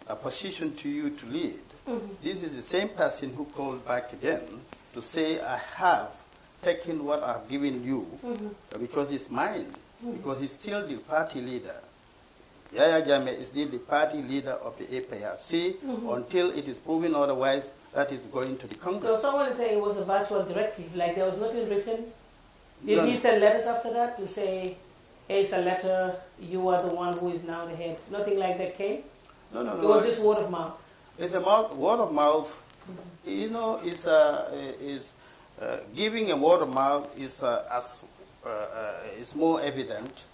a position to you to lead, this is the same person who called back again to say, I have taken what I've given you because it's mine, because he's still the party leader. Yaya Jammeh is still the party leader of the APRC until it is proven otherwise. That is going to the Congress. So someone is saying it was a virtual directive, like there was nothing written? Did he send letters after that to say, hey, it's a letter, you are the one who is now the head? Nothing like that came? No. It was just word of mouth? It's a word of mouth. You know, giving a word of mouth is more evident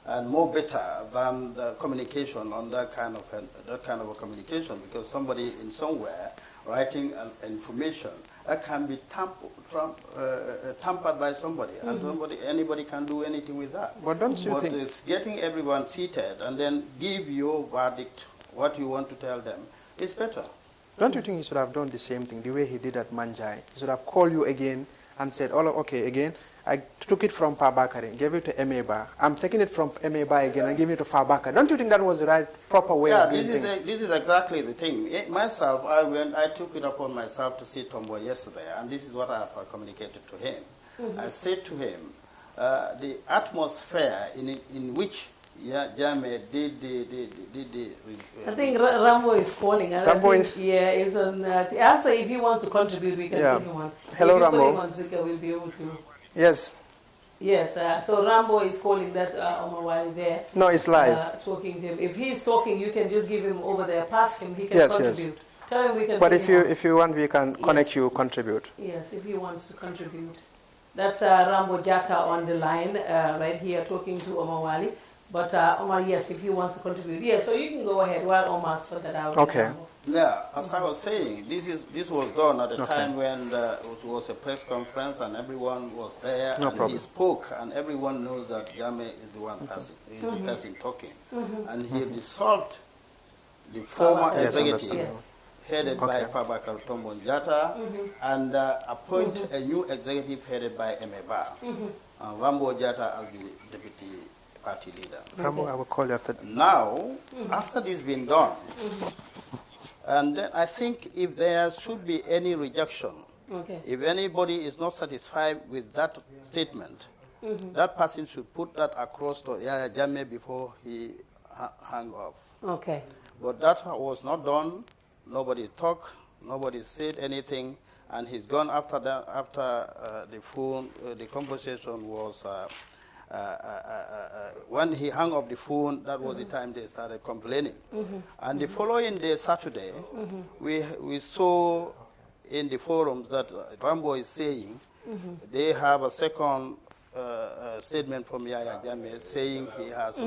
and more better than the communication on that kind of a communication, because somebody in somewhere writing information that can be tampered by somebody, and anybody can do anything with that. But don't you think it's getting everyone seated and then give your verdict, what you want to tell them, is better. Don't you think he should have done the same thing, the way he did at Manjai? He should have called you again and said, okay, again, I took it from Fabakari, gave it to Emeba. I'm taking it from Emeba again and giving it to Fabakari. Don't you think that was the right, proper way of doing things? This is exactly the thing. Myself, I took it upon myself to see Tomboy yesterday, and this is what I have communicated to him. I said to him, the atmosphere in which Jammeh did the I think Rambo is calling. Rambo is... Yeah, is on the answer. If he wants to contribute, we can give him one. Hello, if Rambo. If on speaker, we'll be able to... Yes. Yes, so Rambo is calling that Omar Wali there. No, it's live. Talking to him. If he's talking, you can just give him over there. Pass him, he can contribute. Yes. Tell him we can... But if you want, we can connect you, contribute. Yes, if he wants to contribute. That's Rambo Jata on the line, right here, talking to Omar Wali. But Omar, yes, if he wants to contribute. Yes, so you can go ahead while Omar sorts that out. Okay. Yeah, as I was saying, this was done at a time when it was a press conference and everyone was there, and he spoke, and everyone knows that Jammeh is the one person, the person talking. And he dissolved the former executive headed by Fabakari Tombon Jata and appoint a new executive headed by Emeba, Rambo Jata as the deputy party leader. Rambo, I will call you after that. Now, after this being done, and then I think if there should be any rejection, if anybody is not satisfied with that statement, that person should put that across to Yaya Jammeh before he hang off. Okay. But that was not done. Nobody talked. Nobody said anything. And he's gone after that. After the phone, the conversation was. When he hung up the phone, that was the time they started complaining. And the following day, Saturday, we saw in the forums that Rambo is saying they have a second statement from Yaya Jammeh saying he has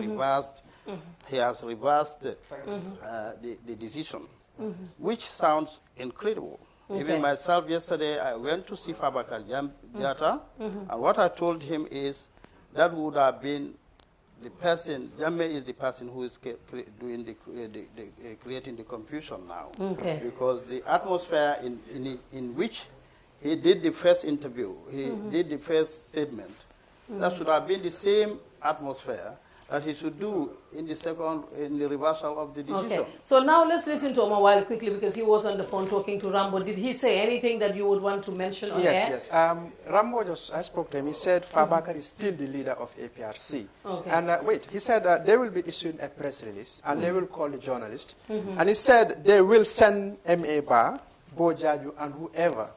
reversed the decision, which sounds incredible. Even myself yesterday, I went to see Fabakari Jata, and what I told him is that would have been the person, Jammeh is the person who is creating the confusion now. Because the atmosphere in which he did the first interview, he did the first statement, that should have been the same atmosphere that he should do in the reversal of the decision. Okay. So now let's listen to Omar Wali quickly, because he was on the phone talking to Rambo. Did he say anything that you would want to mention on air? Yes. Rambo I spoke to him. He said Fabakari is still the leader of APRC. And he said they will be issuing a press release and they will call the journalist. And he said they will send M.A. Ba, Bojaju, and whoever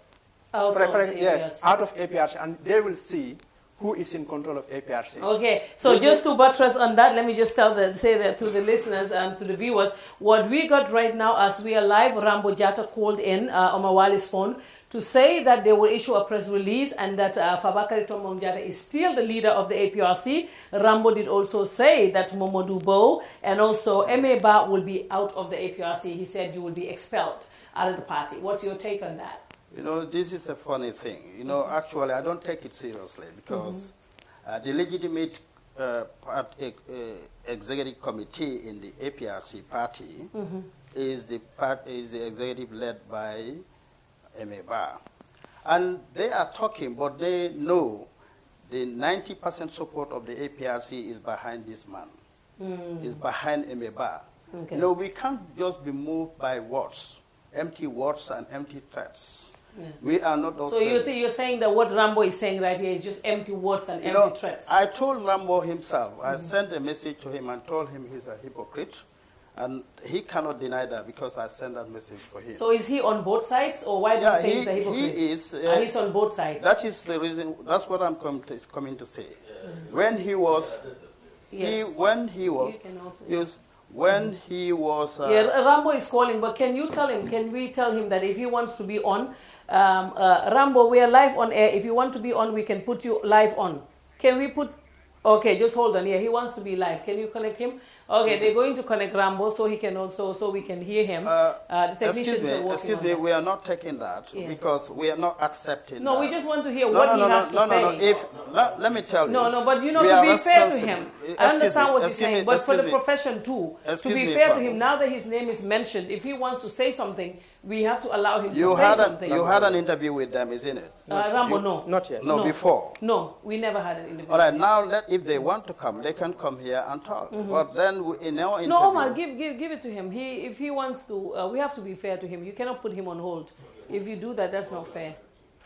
out of APRC, and they will see who is in control of APRC. Okay, so just to buttress on that, let me just say that to the listeners and to the viewers, what we got right now as we are live, Rambo Jata called in Omar Wali's phone to say that they will issue a press release and that Fabakary Tombong Jatta is still the leader of the APRC. Rambo did also say that Momodou Bow and also Emeba will be out of the APRC. He said you will be expelled out of the party. What's your take on that? You know, this is a funny thing. You know, actually, I don't take it seriously because the legitimate executive committee in the APRC party is the executive led by Emeba. And they are talking, but they know the 90% support of the APRC is behind this man, is behind Emeba. Okay. You know, we can't just be moved by words, empty words and empty threats. Yeah. We are not those. So you're saying that what Rambo is saying right here is just empty words and empty threats? I told Rambo himself, I sent a message to him and told him he's a hypocrite. And he cannot deny that because I sent that message for him. So is he on both sides, or why do you say he's a hypocrite? He is. He's on both sides. That is the reason. That's what I'm coming to say. When he was, when he was. Rambo is calling, but can you tell him? Can we tell him that if he wants to be on, Rambo, we are live on air. If you want to be on, we can put you live on. Can we put? Okay, just hold on. Yeah, he wants to be live. Can you connect him? Okay, they're going to connect Rambo so he can also, so we can hear him. The technicians are working excuse on me, that. we are not taking that because we are not accepting No, that. we just want to hear what he has to say. Let me tell you. No, but you know, to be fair to him, I understand what you're saying, but for the me. profession too, to be me, fair to Fatu. him, now that his name is mentioned, if he wants to say something, we have to allow him You to say something. You had an interview with them, isn't it? Rambo, no. Not yet. No, before. No, we never had an interview. All right, now if they want to come, they can come here and talk. But then in our interview... No, Omar, give it to him. If he wants to, we have to be fair to him. You cannot put him on hold. If you do that, that's not fair.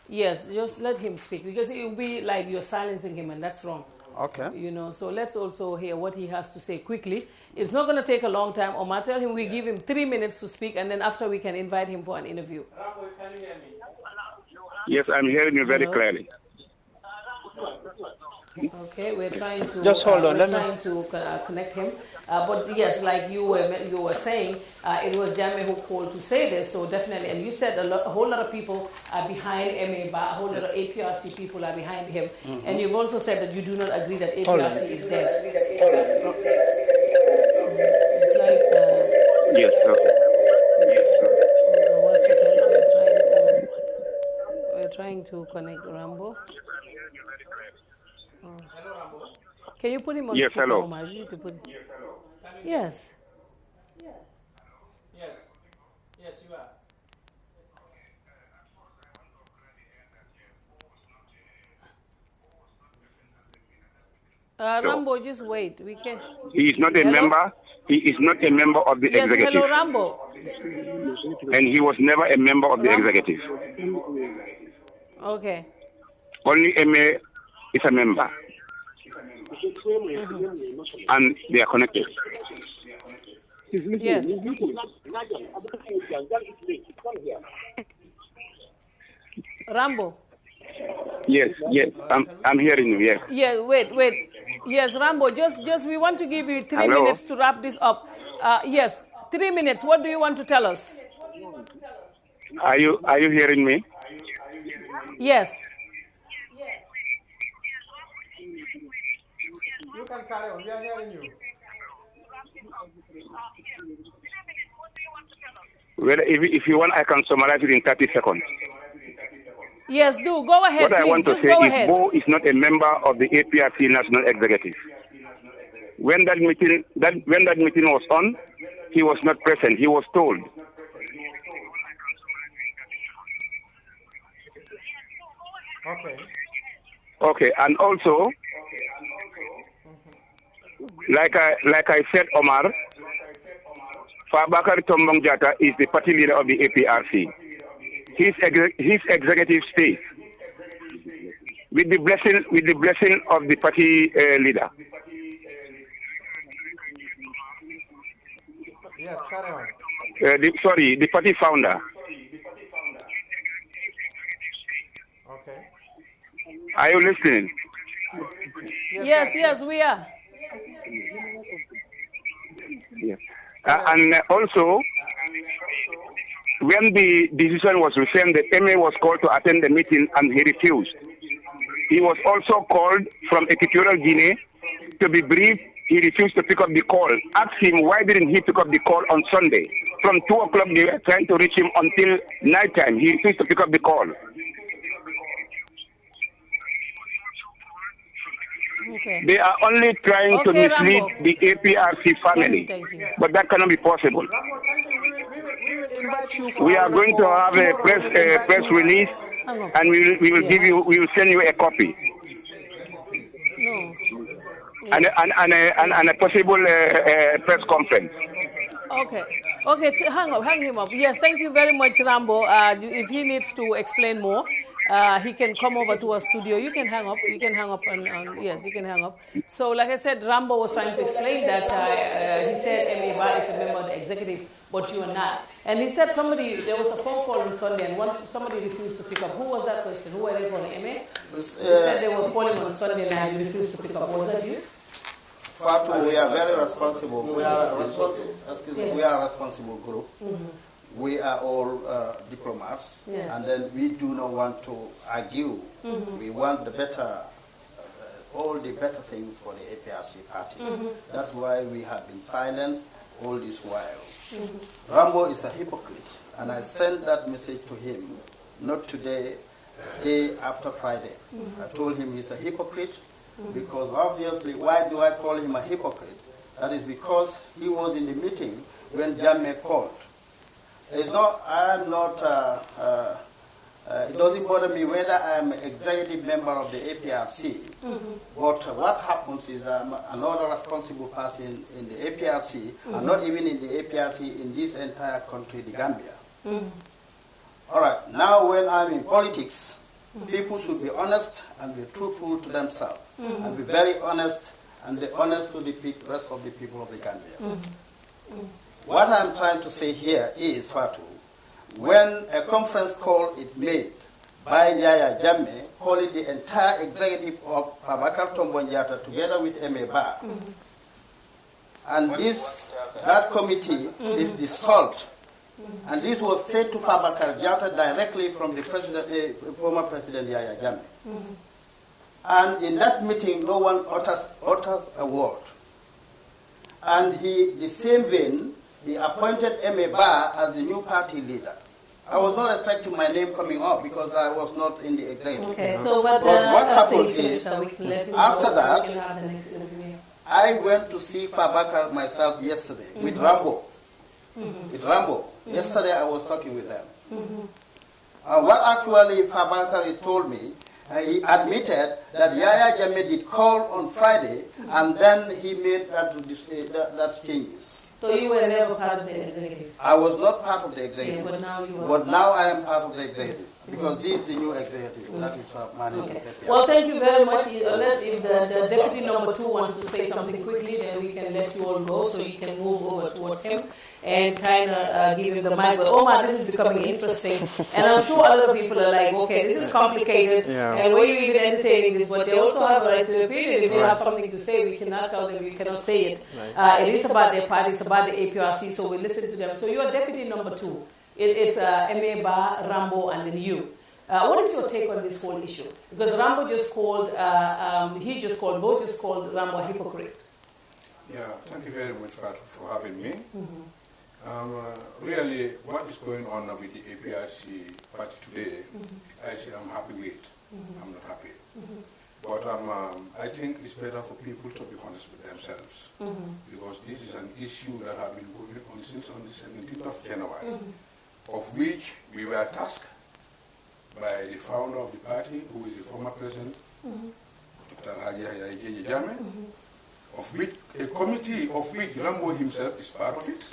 Yes, just let him speak because it will be like you're silencing him and that's wrong. Okay. You know, so let's also hear what he has to say quickly. It's not going to take a long time. Omar, tell him we give him 3 minutes to speak and then after we can invite him for an interview. Yes, I'm hearing you very clearly. Okay, we're trying to just hold on. We're trying to connect him. But yes, like you were saying, it was Jammeh who called to say this. So definitely, and you said a whole lot of people are behind Emeba, a whole lot of APRC people are behind him, and you've also said that you do not agree that APRC is dead. It's like yes, okay. We're trying to connect Rambo. Can you put him on yes, speaker, hello. Omar? You need to put yes. Yes, you are. Rambo, just wait. We can. He is not a member. He is not a member of the yes, executive. Hello, Rambo. And he was never a member of the executive. Okay. Only MA is a member. And they are connected. Yes. Rambo. Yes, I'm hearing you, yes. Yeah, wait. Yes, Rambo, just we want to give you 3 Hello? minutes to wrap this up. Yes, 3 minutes. What do you want to tell us? Are you hearing me? Yes. You can carry on. We are hearing you. Well, if you want, I can summarize it in 30 seconds. Yes, do. Go ahead, What please. I want to Just say go is ahead. Bo is not a member of the APRC National Executive. When that meeting was on, he was not present. He was told. Okay. Okay, and also, like I said, Omar, Fabakary Tombong Jatta is the party leader of the APRC. His executive stays with the blessing of the party leader. Yes, carry on. The party founder. Okay. Are you listening? Yes, we are. Yeah. And also, when the decision was returned, the MA was called to attend the meeting and he refused. He was also called from Equatorial Guinea to be briefed. He refused to pick up the call. Ask him why didn't he pick up the call on Sunday. From 2 o'clock they were trying to reach him until night time. He refused to pick up the call. Okay. They are only trying to mislead Rambo. the APRC family, Thank you. but that cannot be possible. Invite you We are going to have a press release, and we will send you a copy. No. And a possible press conference. Okay. Okay, hang him up. Yes, thank you very much, Rambo. If he needs to explain more, he can come over to our studio. You can hang up. You can hang up. Yes, you can hang up. So, like I said, Rambo was trying to explain that he said M.A. is a member of the executive, but you are not. And he said there was a phone call on Sunday, and somebody refused to pick up. Who was that person? Who were they calling, M.A.? He said they were calling on Sunday night and refused to pick up. Was that you? Fatu, we are very responsible. We are a responsible group. Mm-hmm. We are all diplomats, and then we do not want to argue. Mm-hmm. We want the better, all the better things for the APRC party. Mm-hmm. That's why we have been silenced all this while. Mm-hmm. Rambo is a hypocrite, and I sent that message to him, not today, day after Friday. Mm-hmm. I told him he's a hypocrite, because obviously, why do I call him a hypocrite? That is because he was in the meeting when Jammeh called. It's not, I'm not, it doesn't bother me whether I'm an executive member of the APRC, but what happens is I'm another responsible person in the APRC, and not even in the APRC in this entire country, the Gambia. All right, now when I'm in politics, people should be honest and be truthful to themselves, and be very honest and be honest to the rest of the people of the Gambia. What I'm trying to say here is, Fatu, when a conference call is made by Yaya Jammeh, calling the entire executive of Fabakar Tombonjata together with M.A. Ba, and that committee is dissolved. And this was said to Fabakar Jata directly from the former President Yaya Jammeh. And in that meeting, no one utters a word. And the same vein, he appointed M.A. Ba as the new party leader. I was not expecting my name coming up because I was not in the executive. Okay, so what happened is, after that, I went to see Fabakar myself yesterday with Rambo. Yesterday I was talking with them. What actually Fabakar told me, he admitted that Yaya Jammeh did call on Friday, and then he made that changes. So you were never part of the executive? I was not part of the executive. Yeah, but now you are. But now I am part of the executive, because this is the new executive that is managing. Well, thank you very much. If the deputy number 2 wants to say something quickly, then we can let you all go so you can move over towards him and kind of give him the mic. But Omar, this is becoming interesting. And I'm sure other people are like, okay, this is complicated. And why are you even entertaining this? But they also have a right to opinion. If they have something to say, we cannot tell them we cannot say it. It is about their party, it's about the APRC, so we listen to them. So you are deputy number 2. It's M.A. Ba, Rambo, and then you. What is your take on this whole issue? Because Rambo just called, both just called Rambo a hypocrite. Yeah, thank you very much, Fatu, for having me. Really, what is going on with the APRC party today, I say I'm happy with. I'm not happy. But I think it's better for people to be honest with themselves, because this is an issue that has been going on since on the 17th of January, of which we were tasked by the founder of the party, who is the former president, Dr. Yaya Jammeh, of which a committee of which Rambo himself is part of it.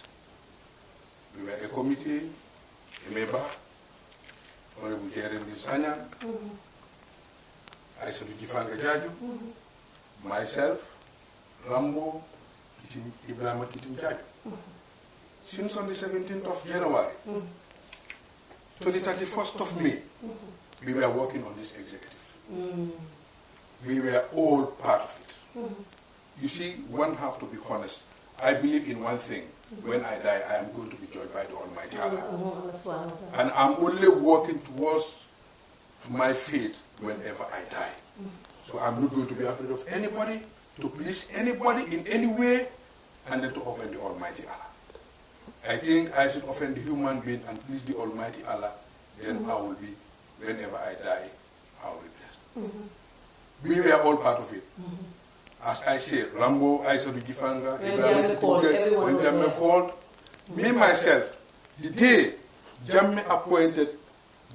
We were a committee, a member, Honorable Jeremy Sanya, Aissatou Jifanga Jaju, myself, Rambo, Ibrahima Kitim Jaju. Since on the 17th of January to the 31st of May, we were working on this executive. We were all part of it. You see, one have to be honest. I believe in one thing. When I die, I am going to be judged by the Almighty Allah. And I'm only working towards my fate whenever I die. So I'm not going to be afraid of anybody, to please anybody in any way, and then to offend the Almighty Allah. I think I should offend the human being and please the Almighty Allah, then I will be, whenever I die, I will be blessed. We were all part of it. As I said, Rambo, Aisha Gifanga, Ibrahim Kituke, when Jammeh called, me myself, the day Jammeh appointed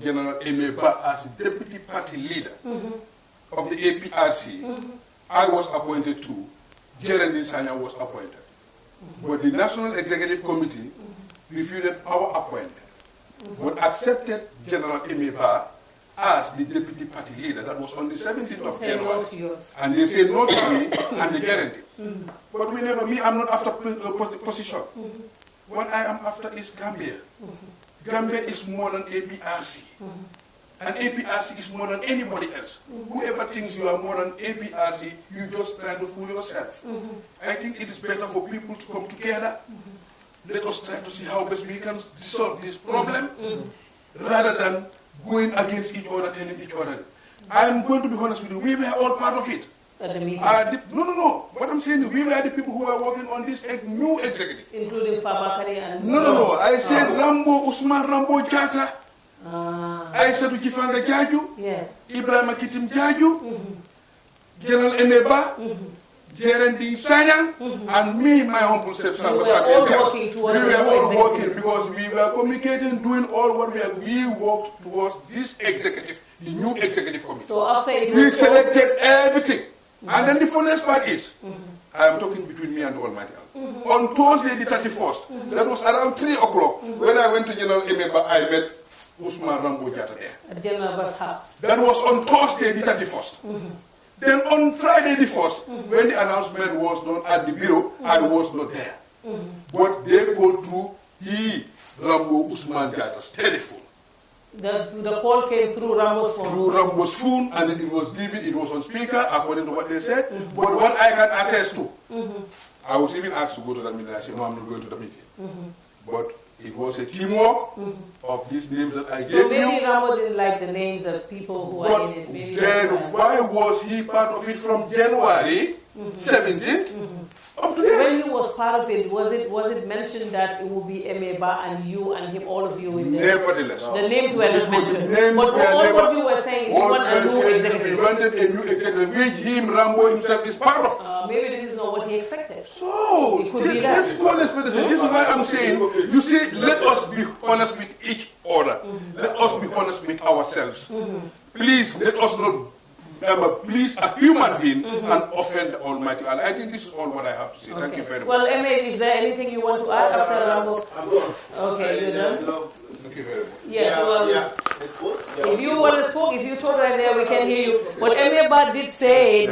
General Emeba as deputy party leader of the APRC, I was appointed too. Jeremy Sanya was appointed. But the National Executive Committee refused our appointment, but accepted General Emeba as the deputy party leader. That was on the 17th of January. And they said no to me, and they guaranteed. But we never, I'm not after position. What I am after is Gambia. Gambia is more than APRC. And APRC is more than anybody else. Whoever thinks you are more than APRC, you just trying to fool yourself. I think it is better for people to come together. Let us try to see how best we can solve this problem, rather than going against each other, telling each other. I'm going to be honest with you, we were all part of it. No. What I'm saying is, we were the people who are working on this new executive. Including Fabakari and... No. I said Rambo, Usman Rambo Jata. Aissatou Jifanga Jaju, Ibrahim Kitim Jaju, General Emeba, Jeremy Sanyang, and me, my humble self, Samba Samuel. We were all working because we were communicating, doing all what we worked towards this executive, the new executive committee. So after we selected everything. And then the funniest part is, I am talking between me and the Almighty Allah. On Thursday the 31st, that was around 3 o'clock, when I went to General Emeba, I met Usman Rambo Jata there. At General Abbas' house. That was on Thursday the 31st. Then on Friday the 1st, when the announcement was done at the bureau, I was not there. But they called through Rambo Usman Jata's telephone. The call came through Rambo's phone. Through Rambo's phone, and it was given, it was on speaker, according to what they said. But what I can attest to, I was even asked to go to that meeting. I said, no, I'm not going to the meeting. But it was a teamwork of these names that I gave you. So maybe Rambo didn't like the names of people who are in it. Maybe then why was he part of it from January 17th up to there? When he was part of it, was it mentioned that it would be Emeba and you and him, all of you in there? Nevertheless. The names were not mentioned. But all what you were saying is you want a new executive. He wanted a new executive, which him, Rambo himself, is part of. Maybe this is not what he expected. So, this is why I'm saying, you see, let us be honest with each other. Let us be honest with ourselves. Please, let us not please a human being and offend the Almighty Allah. I think this is all what I have to say. Thank you very much. Well, Emma, is there anything you want to add after Rambo? Okay, you're done? Thank you very much. Yes, well, if you want to talk, if you talk right there, we can hear you. But Emma did say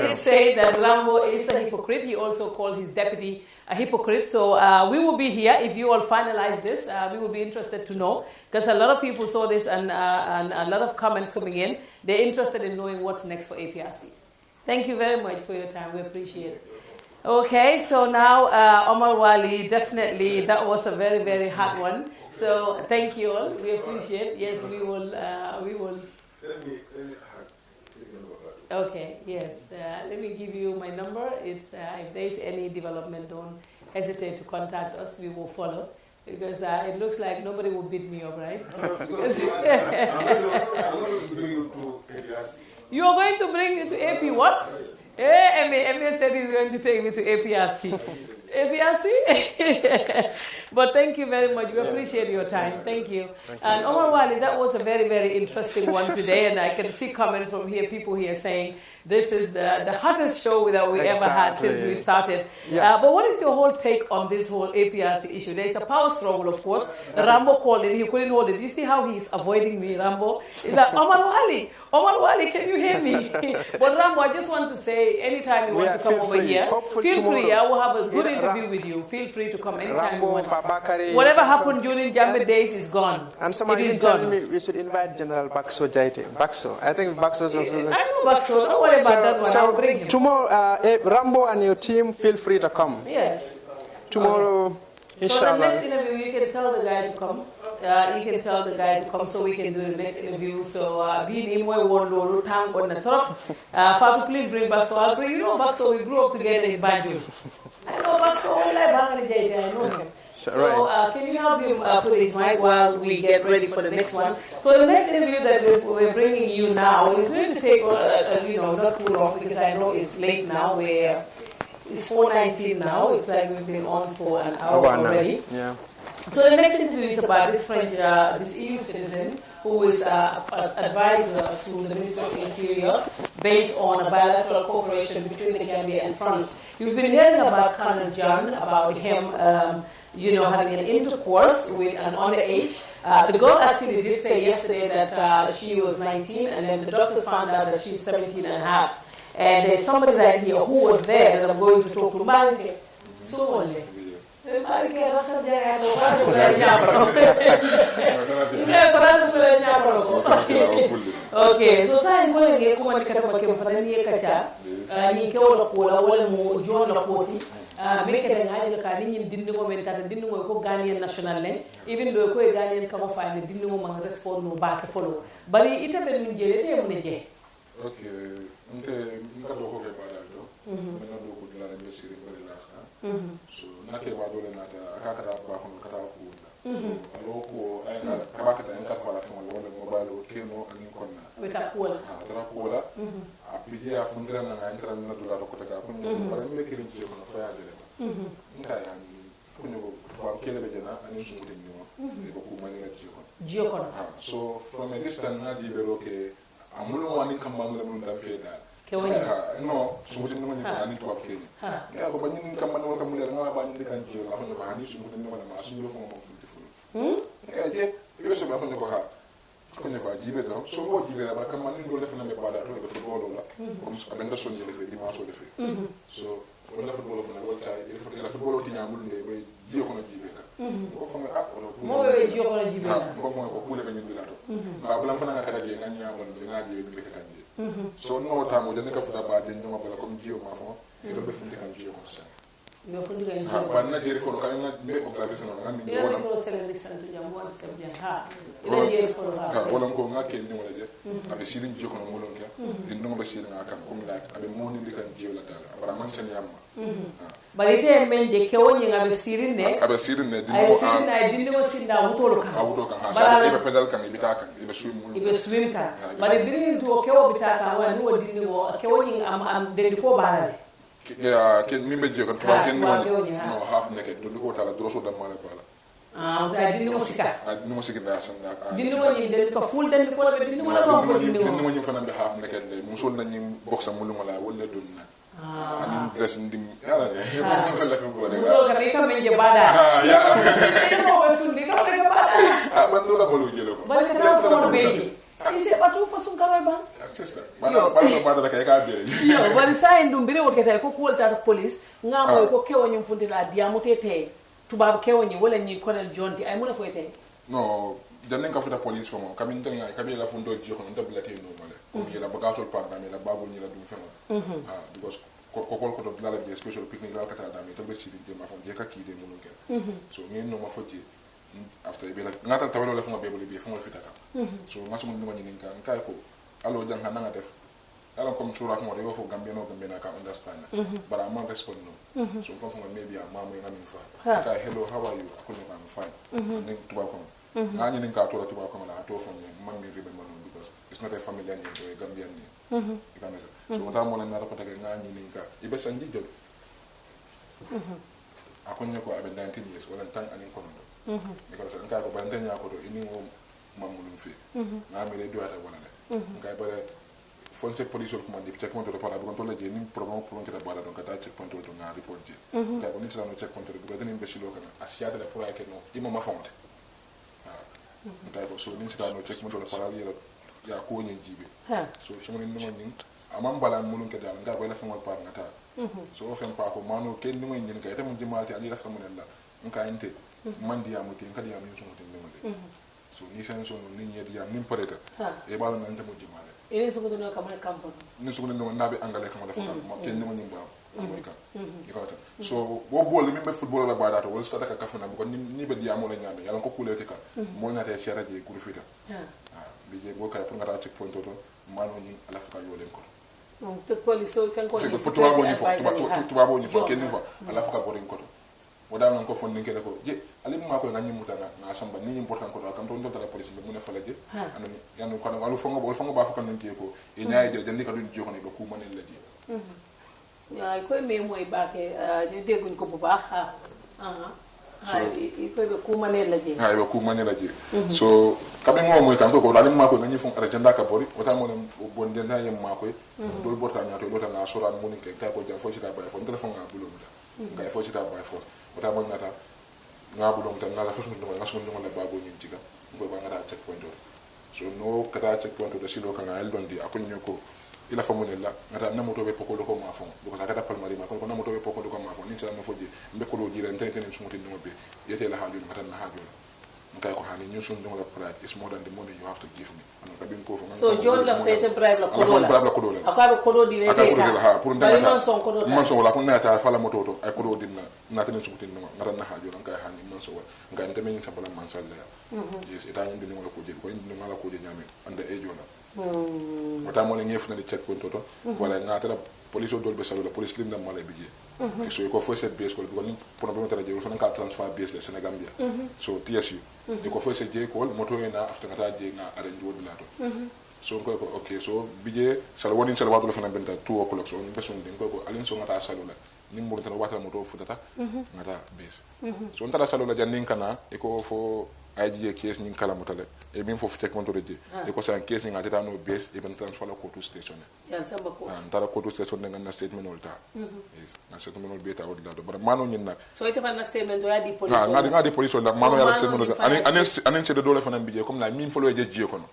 that Rambo is a hypocrite. He also called his deputy a hypocrite. So we will be here if you all finalize this. We will be interested to know, because a lot of people saw this and a lot of comments coming in. They're interested in knowing what's next for APRC. Thank you very much for your time. We appreciate it. Okay, so now Omar Wali, definitely that was a very, very hard one. So thank you all. We appreciate it. Yes, we will. Okay, yes. Let me give you my number. It's if there's any development, don't hesitate to contact us. We will follow. Because it looks like nobody will beat me up, right? I'm going to bring you to APRC. You are going to bring me to AP what? Emma said he's going to take me to APRC. APRC? But thank you very much. We appreciate your time. Thank you. And Omar Wali, that was a very, very interesting one today. And I can see comments from here, people here saying, this is the hottest show that we ever had since we started. Yes. But what is your whole take on this whole APRC issue? There is a power struggle, of course. Rambo called it. He couldn't hold it. You see how he's avoiding me, Rambo? He's like, Omar Wali, can you hear me? But Rambo, I just want to say, anytime you want to come over here, feel free. I will have a good interview with you. Feel free to come anytime you want. Whatever happened during Jammeh days is gone. And someone even told me we should invite General Bakso Jaite. Bakso. I think Bakso is also... I know Bakso. Don't worry about that one. I'll bring him. Tomorrow, Rambo and your team, feel free to come. Yes. tomorrow, inshallah. So the next interview, you can tell the guy to come. You can tell the guy to come so we can do the next interview. So, Fatu, please bring Bakso. You know Bakso, we grew up together in Banjul. I know Bakso, I know him. So, can you help him put his mic while we get ready for the next one? So, the next interview that we're bringing you now is going to take, not too long because I know it's late now. It's 4:19 now. It's like we've been on for an hour already. Yeah. So the next interview is about this this EU citizen who is advisor to the Ministry of the Interior based on a bilateral cooperation between the Gambia and France. You've been hearing about Colonel John, about him, having an intercourse with an underage. The girl actually did say yesterday that she was 19, and then the doctors found out that she's 17 and a half. And there's somebody right here who was there that I'm going to talk to. Okay, so sa ko le ko man kata make fana ni kacha ni ke wala ko wala mo jon la koti me ke ngani ka ni dindi ko men kata dindi mo ko Ghanaian national len even do ko Ghanaian ka mo fa ni dindi mo man respond no ba ka follow bari ita be min jele te mo ne je. Okay, nte ngado ko ke bada do men do ko dila le siri bari la sa so nake ba dole nata akakata ba ko kata ko alo ko ay kabaka ta en ka fala fon wala mobile o keno ani konna weta ko la tara ko la apije afundira na entra na dula ko ta ko bara me kirin ci ko na fa ya de nta ya ni ko no ko kele be jana ani su ko ni ko ko mani na ci ko so from a distance na di bero ke amulu wani kan mamu mun da fe da no sumutin no ni fa ani to apke ni ya ko banyin kan manu kan mun nga ba ni kan ji la ko ba ni sumutin no ma su yo fo mo fu ti fu je yo so ba ko ne ko ha ko ne ko jibe do so mo jibe la ba kan man ni do le fa na me ba da to be football la ko su abenda so ni le fe di ma so le fe so wala football fa na wala tay il faut la football ti nyamul ne bay ji ko na jibe ka ko fa me mo be ji ko na jibe ko fa ko kule be ni la to ba bulan fa na ka je nga nyamul nga jibe be ka so no tamo jani ka futa ba den no bala comme jio ma fo ito be fundi kan jio ko sa yo fundi kan ha ban na jeri fo kan na be observation na ni wala ko sele ni santu jam wala se bien ha ila jeri fo ha wala ko ngake ni wala je abe sirin jio ko no molon ke din no be sirin akam comme la abe moni di kan jio la dala bara man sen yamma bari te men de ke woni ngabe sirin ne din mo sirin ay din mo sinda wutolo kan ha sa be pedal kan ibita kan ibe swim kan bari birin to ke wo bita kan wani wo din mo ke woni am de ko balale ke mi be je kan to ken no half naked do ko tala droso da mala bala din mo sika din mo sika da san din mo ni de ko full den ko be din mo la ko din mo ni fana be half naked le musul na ni boxa mulu mala wala dunna ani dress ndim yala ne ko la ko de so ka ka men je bada ya ko be sundi ka be bada ban do la bolu jelo ko ban ka fo be ise batu fo sun ka ba sister bana bana da ka be yo ban sai ndum bire wo kete ko ko ta police ngamo ko kewo nyum fundi la diamu tete tubab kewo ni wala ni colonel jonti ay muna fo tete no janne ka futa police fo mo kamin tan ka be la fundo ji ko ndabla te no male ko la bagaso pa ba la babul ni la dum fema because ko to dala be special picnic la kata da mi to be sidi de ma fo je ka ki de mo ke so mi no ma foti after be la ngata tawelo la fo be be fo fita ka so ma so mo ni ninka ka ko alo jang hananga def ala comme sura ko yo fo gambia no gambia ka understand but I'm not respond no so from maybe I'm mama ngami fa ka hello how are you akuni I'm fine ning tuba ko ngani ning ka to tuba ko na to fo ni man mi ribe man because it's not a family and a gambian ni ikameza so wata mo na rapata ga ngani ning ka ibe sanji jol akonye ko abe 19 years wala tan anin ko no because nka ko bande nya ko do ini mo mamulum fi ngami le duata wala le nka bare fonse police ko mandi check point to para ko to le ni program pour que bala donc ta check point to na report je ka ko ni sala no check point to ko deni be silo kana asiata le pour que no imo ma fonte nka ko so ni sala no check point to para ya ko nyi jibe so so ni no nyi amam bala mulun ke dal nka ko la fon pa ngata so o fen pa ko mano ken ni mo nyi nka ite mo jimalti ali la famu la nka inte mandi ya mutin kadi ya min so mutin ni so ni sen so ni nyedi ya min pareta e bala nan ta mo jimale ene so ko no kamane kampo ni so ko no nabe angale kamala fa ma ken ni mo nyimba moy ka so bo bol mi be football la badato wol sta ka kafuna ko ni be diamo la nyame yalla ko kulé ka mo na té séra je kuru fita bi je bo kay pour nga check point to mano ni ala fa yolen ko te police so fen ko ni tuba bo ni fo ken ni fo ala fa ko rin ko wada non ko fonni kele ko je ali ma ko ngani mutanga na samba ni important ko kam to ndota la police be mun fa la je anani yanu ko walu fongo ba fa kan nti ko e nyaay je dandi ka dun joko ni be ku manel la je ya ko me moy baake ñu dégguñ ko bu baax i ko be ku manel la je ha be ku manel la je so kabe mo moy kan ko ali ma ko ngani fon arjanda ka bori wata mo bon den na yem ma ko dol borta nyaato lota na soran mo ni ke ka ko jam fo ci ta bay fo telefon nga bulo muta ngay fo ci ta bay fo wata mo nata nga bulo muta na la fo sun nga sun nga la bago ni tiga ko ba nga check point so no kata check point do silo kan al dondi akon nyoko ila famunella ngata na moto be pokolo ko ma fon ko kata palmari ma ko na moto be pokolo ko ma fon ni sala no foje mbe ko do dire tene tene sumuti no be yete la haaju ngata na haaju ngai ko hani ñu sun no la pride is more than the money you have to give me an ka bin ko fo so John la fete bribe la ko do akabe ko do dire ha pour ndanga man son ko do man so wala ko na ta fala moto to ay ko do dinna na tene sumuti no ngata na haaju ngai hani man so wala ngai teme ni sabala man salla yes ita ñu dinga la ko jël ko ñu la ko jël ñame ande e jola wata mo le ngef na di check point to wala ngata la police do be salu la police lim na mala bije so ko fo set base ko ko ni problème tara je fa ka transfer base le Senegambia so TSU ko fo set je ko moto ena after ngata je nga arrange wodi la to so ko okay so bije salu woni salu wadu la fa na benta 2 o'clock so ni beson den ko alin so ngata salu la ni mo tan wata moto futata ngata base so ngata salu la jannin kana e ko fo aji case ni kala mutale e min fofu tek monto reje e ko sa case ni ngata no base e ben transfer la ko to station ya samba ko tara ko to station nga statement olta yes na statement ol beta od lado bara mano nyin nak so ite fan na statement do ya di police nga di police la mano ya statement anen se de dole fana bije comme na min folo je je kono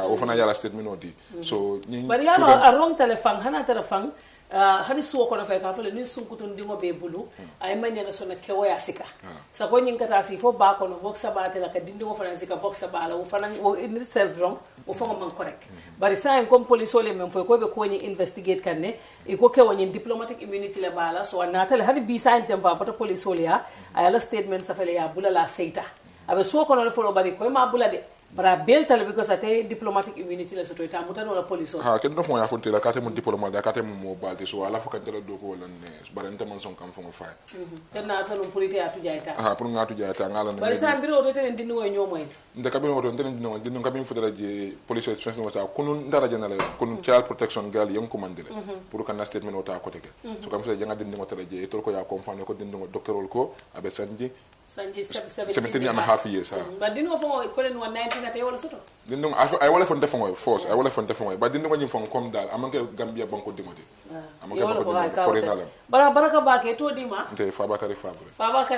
o fana ya la statement odi so ni bari ya a wrong telephone hana telephone hani suwo kono fay ka fele ni sunkutun dingo be bulu ay manya na sona kewo ya sika sa ko nyin kata si fo ba kono boxa ba te la ka dingo fana sika boxa ba la wo fana wo in self wrong wo fo man correct bari sa en comme police ole men fo ko be ko ni investigate kanne e ko kewo ni diplomatic immunity la bala so na tele hani bi sa en tempa pata police ole ya ay la statement sa fele ya bula la seita abe suwo kono le fo bari ko ma bula de bara beltal because ate diplomatic immunity la soto ita mutano la police ha ken do fo ya fonte la kate mun diplomate da kate mun mo balti so ala fo kan tele do ko wala ne barante man son kam fo fa ken na sanu polite atu jaita ha pour ngatu jaita ngala ne bari sa biro to tenen dinno nyo moy nda kabi mo to tenen dinno kabi fo dara je police station wata kunun dara janala kunun child protection gal yam commandele pour kan statement wata ko teke so kam fo janga dinno tara je to ko ya confirm ko dinno docteur ko abe sanji 17.5 years but didn't go for 19 at wala soto didn't I wala fon defon force I wala fon defon but didn't go ni fon comme dal amanke Gambia banko dimoti amanke banko dimoti foreigner baraka ba ke to dima te fabakari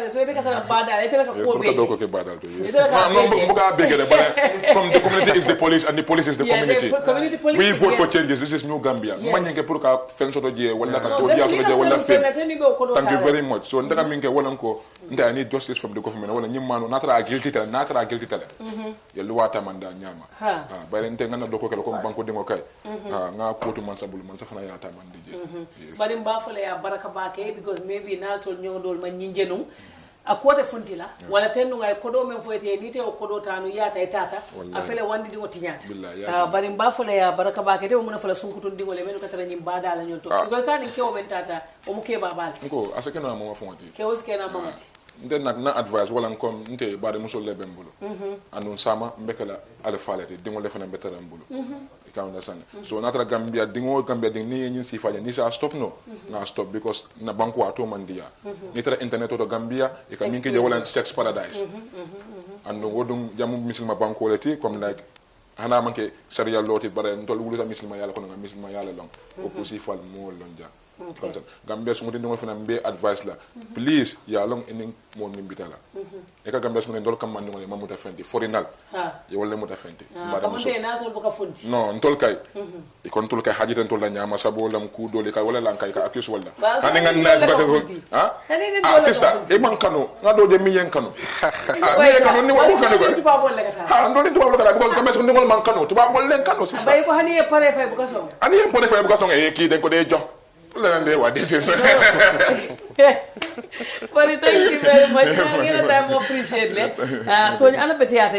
so ite kata badal ite ka ko be do ko ke badal to no buga bege de comme the community is the police and the police is the community we vote for changes this is new Gambia manyenke pour ka fen soto je wala ka to dia soto je wala fe thank you very much so ndaka minke wala ko nda I need justice from the government wala nyimano natara guilty tala yelu wata manda nyama bare nte ngana doko kala ko banko dingo kay nga kotu man sabul man safana yata man dije bari mba fala ya baraka bake because maybe na tol nyodol man nyinjenum akote funtila wala tendu ngay kodo men foyete ni te o kodo tanu yata e tata afele wandi dingo tinyata bari mba fala ya baraka bake te mo na fala sunkutun dingo le menu katara nyim bada la nyonto ko kan ke o men tata o mu ke babal ko asake no mo fonti ke o ske na mamati nden nak na advice wala kom nte baade musol le bembulo anun sama mbekala ale falete dingo le fana betara mbulo ka understand so natra Gambia dingo Gambia ding ni nyin si faja ni sa stop no na stop because na banko ato mandia ni tra internet to Gambia e ka minke je wala sex paradise ando wodum jamu muslima banko leti comme like hana manke sharia loti bare ntol wuluta muslima yalla kono muslima yalla long o ko si fal mo lonja Gambia so ngodi fana mbe advice la please ya long enen mo nimbitala e ka Gambia so ndol kam man ngol mamuta fenti forinal ye wala muta fenti bara mo te na tol boka fonti non ntol kay e kon tol kay haji tan tol la nyama sabo lam ku dole kay wala lan kay ka akis wala kan nga nas ba ko sister e man kanu nga do je mi yen kanu mi yen kanu ni wa kanu ko ndol ni tuba la ko Gambia so ngol man kanu tuba mo len kanu sister bay ko hani e pare fay bu ka so ani e pare fay bu ka so e ki den ko de jox What this is. But thank you very much. I appreciate it. Tony Ana Theater,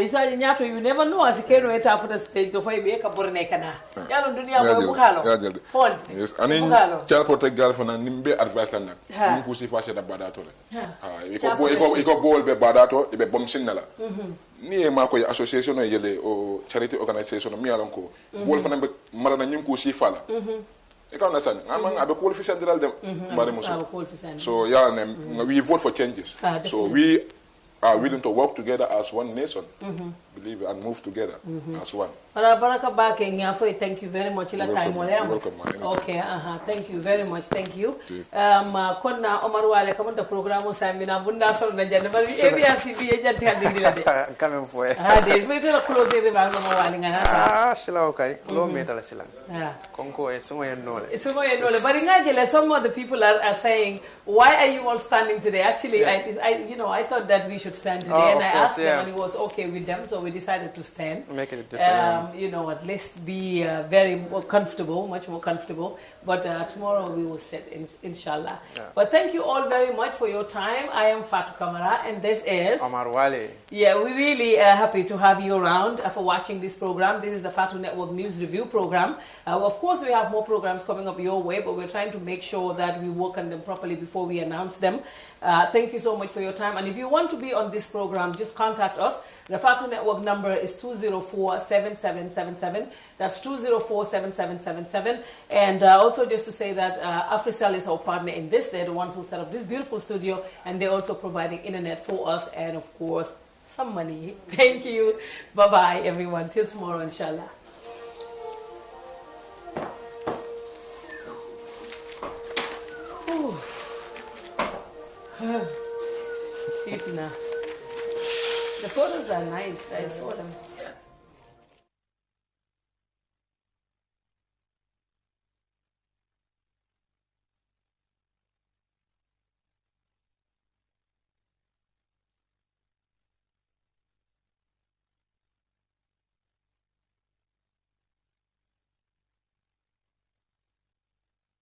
you never know as a kid wait after the stage to find me a Bornecana. Yalan Dunia Bukalo. Phone. Yes, I mean, child protect girlfriend and Nimbe advice and Nimpusi Fasha Badato. Iko ball be Badato, the bomb signal. Ni Marco Association or charity organization of Mialanco. Wolf and Marana Nimpusi Fala. You can understand. I'm a qualified general. So yeah, we vote for changes. So we are willing to work together as one nation, believe it, and move together as one. Thank you very much. Welcome. Okay, thank you very much. Thank you. Konna Omar Wale come on the program on Samina Bunda Sol Najana, but APRC be agent had coming for it. They made a closing remark on Waling. Sila okay, low metal silang. Conco is somewhere no. It's somewhere no. But in Angela, some of the people are saying, why are you all standing today? Actually, I thought that we should stand today, and I asked them, and it was okay with them, so we decided to stand. Make it different. At least be very comfortable, much more comfortable. But tomorrow we will sit, inshallah. Yeah. But thank you all very much for your time. I am Fatu Kamara, and this is Omar Wale. Yeah, we're really happy to have you around for watching this program. This is the Fatu Network News Review program. Of course, we have more programs coming up your way, but we're trying to make sure that we work on them properly before we announce them. Thank you so much for your time. And if you want to be on this program, just contact us. The Fatu Network number is 204-7777. That's 204-7777. And also just to say that APRC is our partner in this. They're the ones who set up this beautiful studio, and they're also providing internet for us and, of course, some money. Thank you. Bye-bye, everyone. Till tomorrow, inshallah. The photos are nice. I saw them.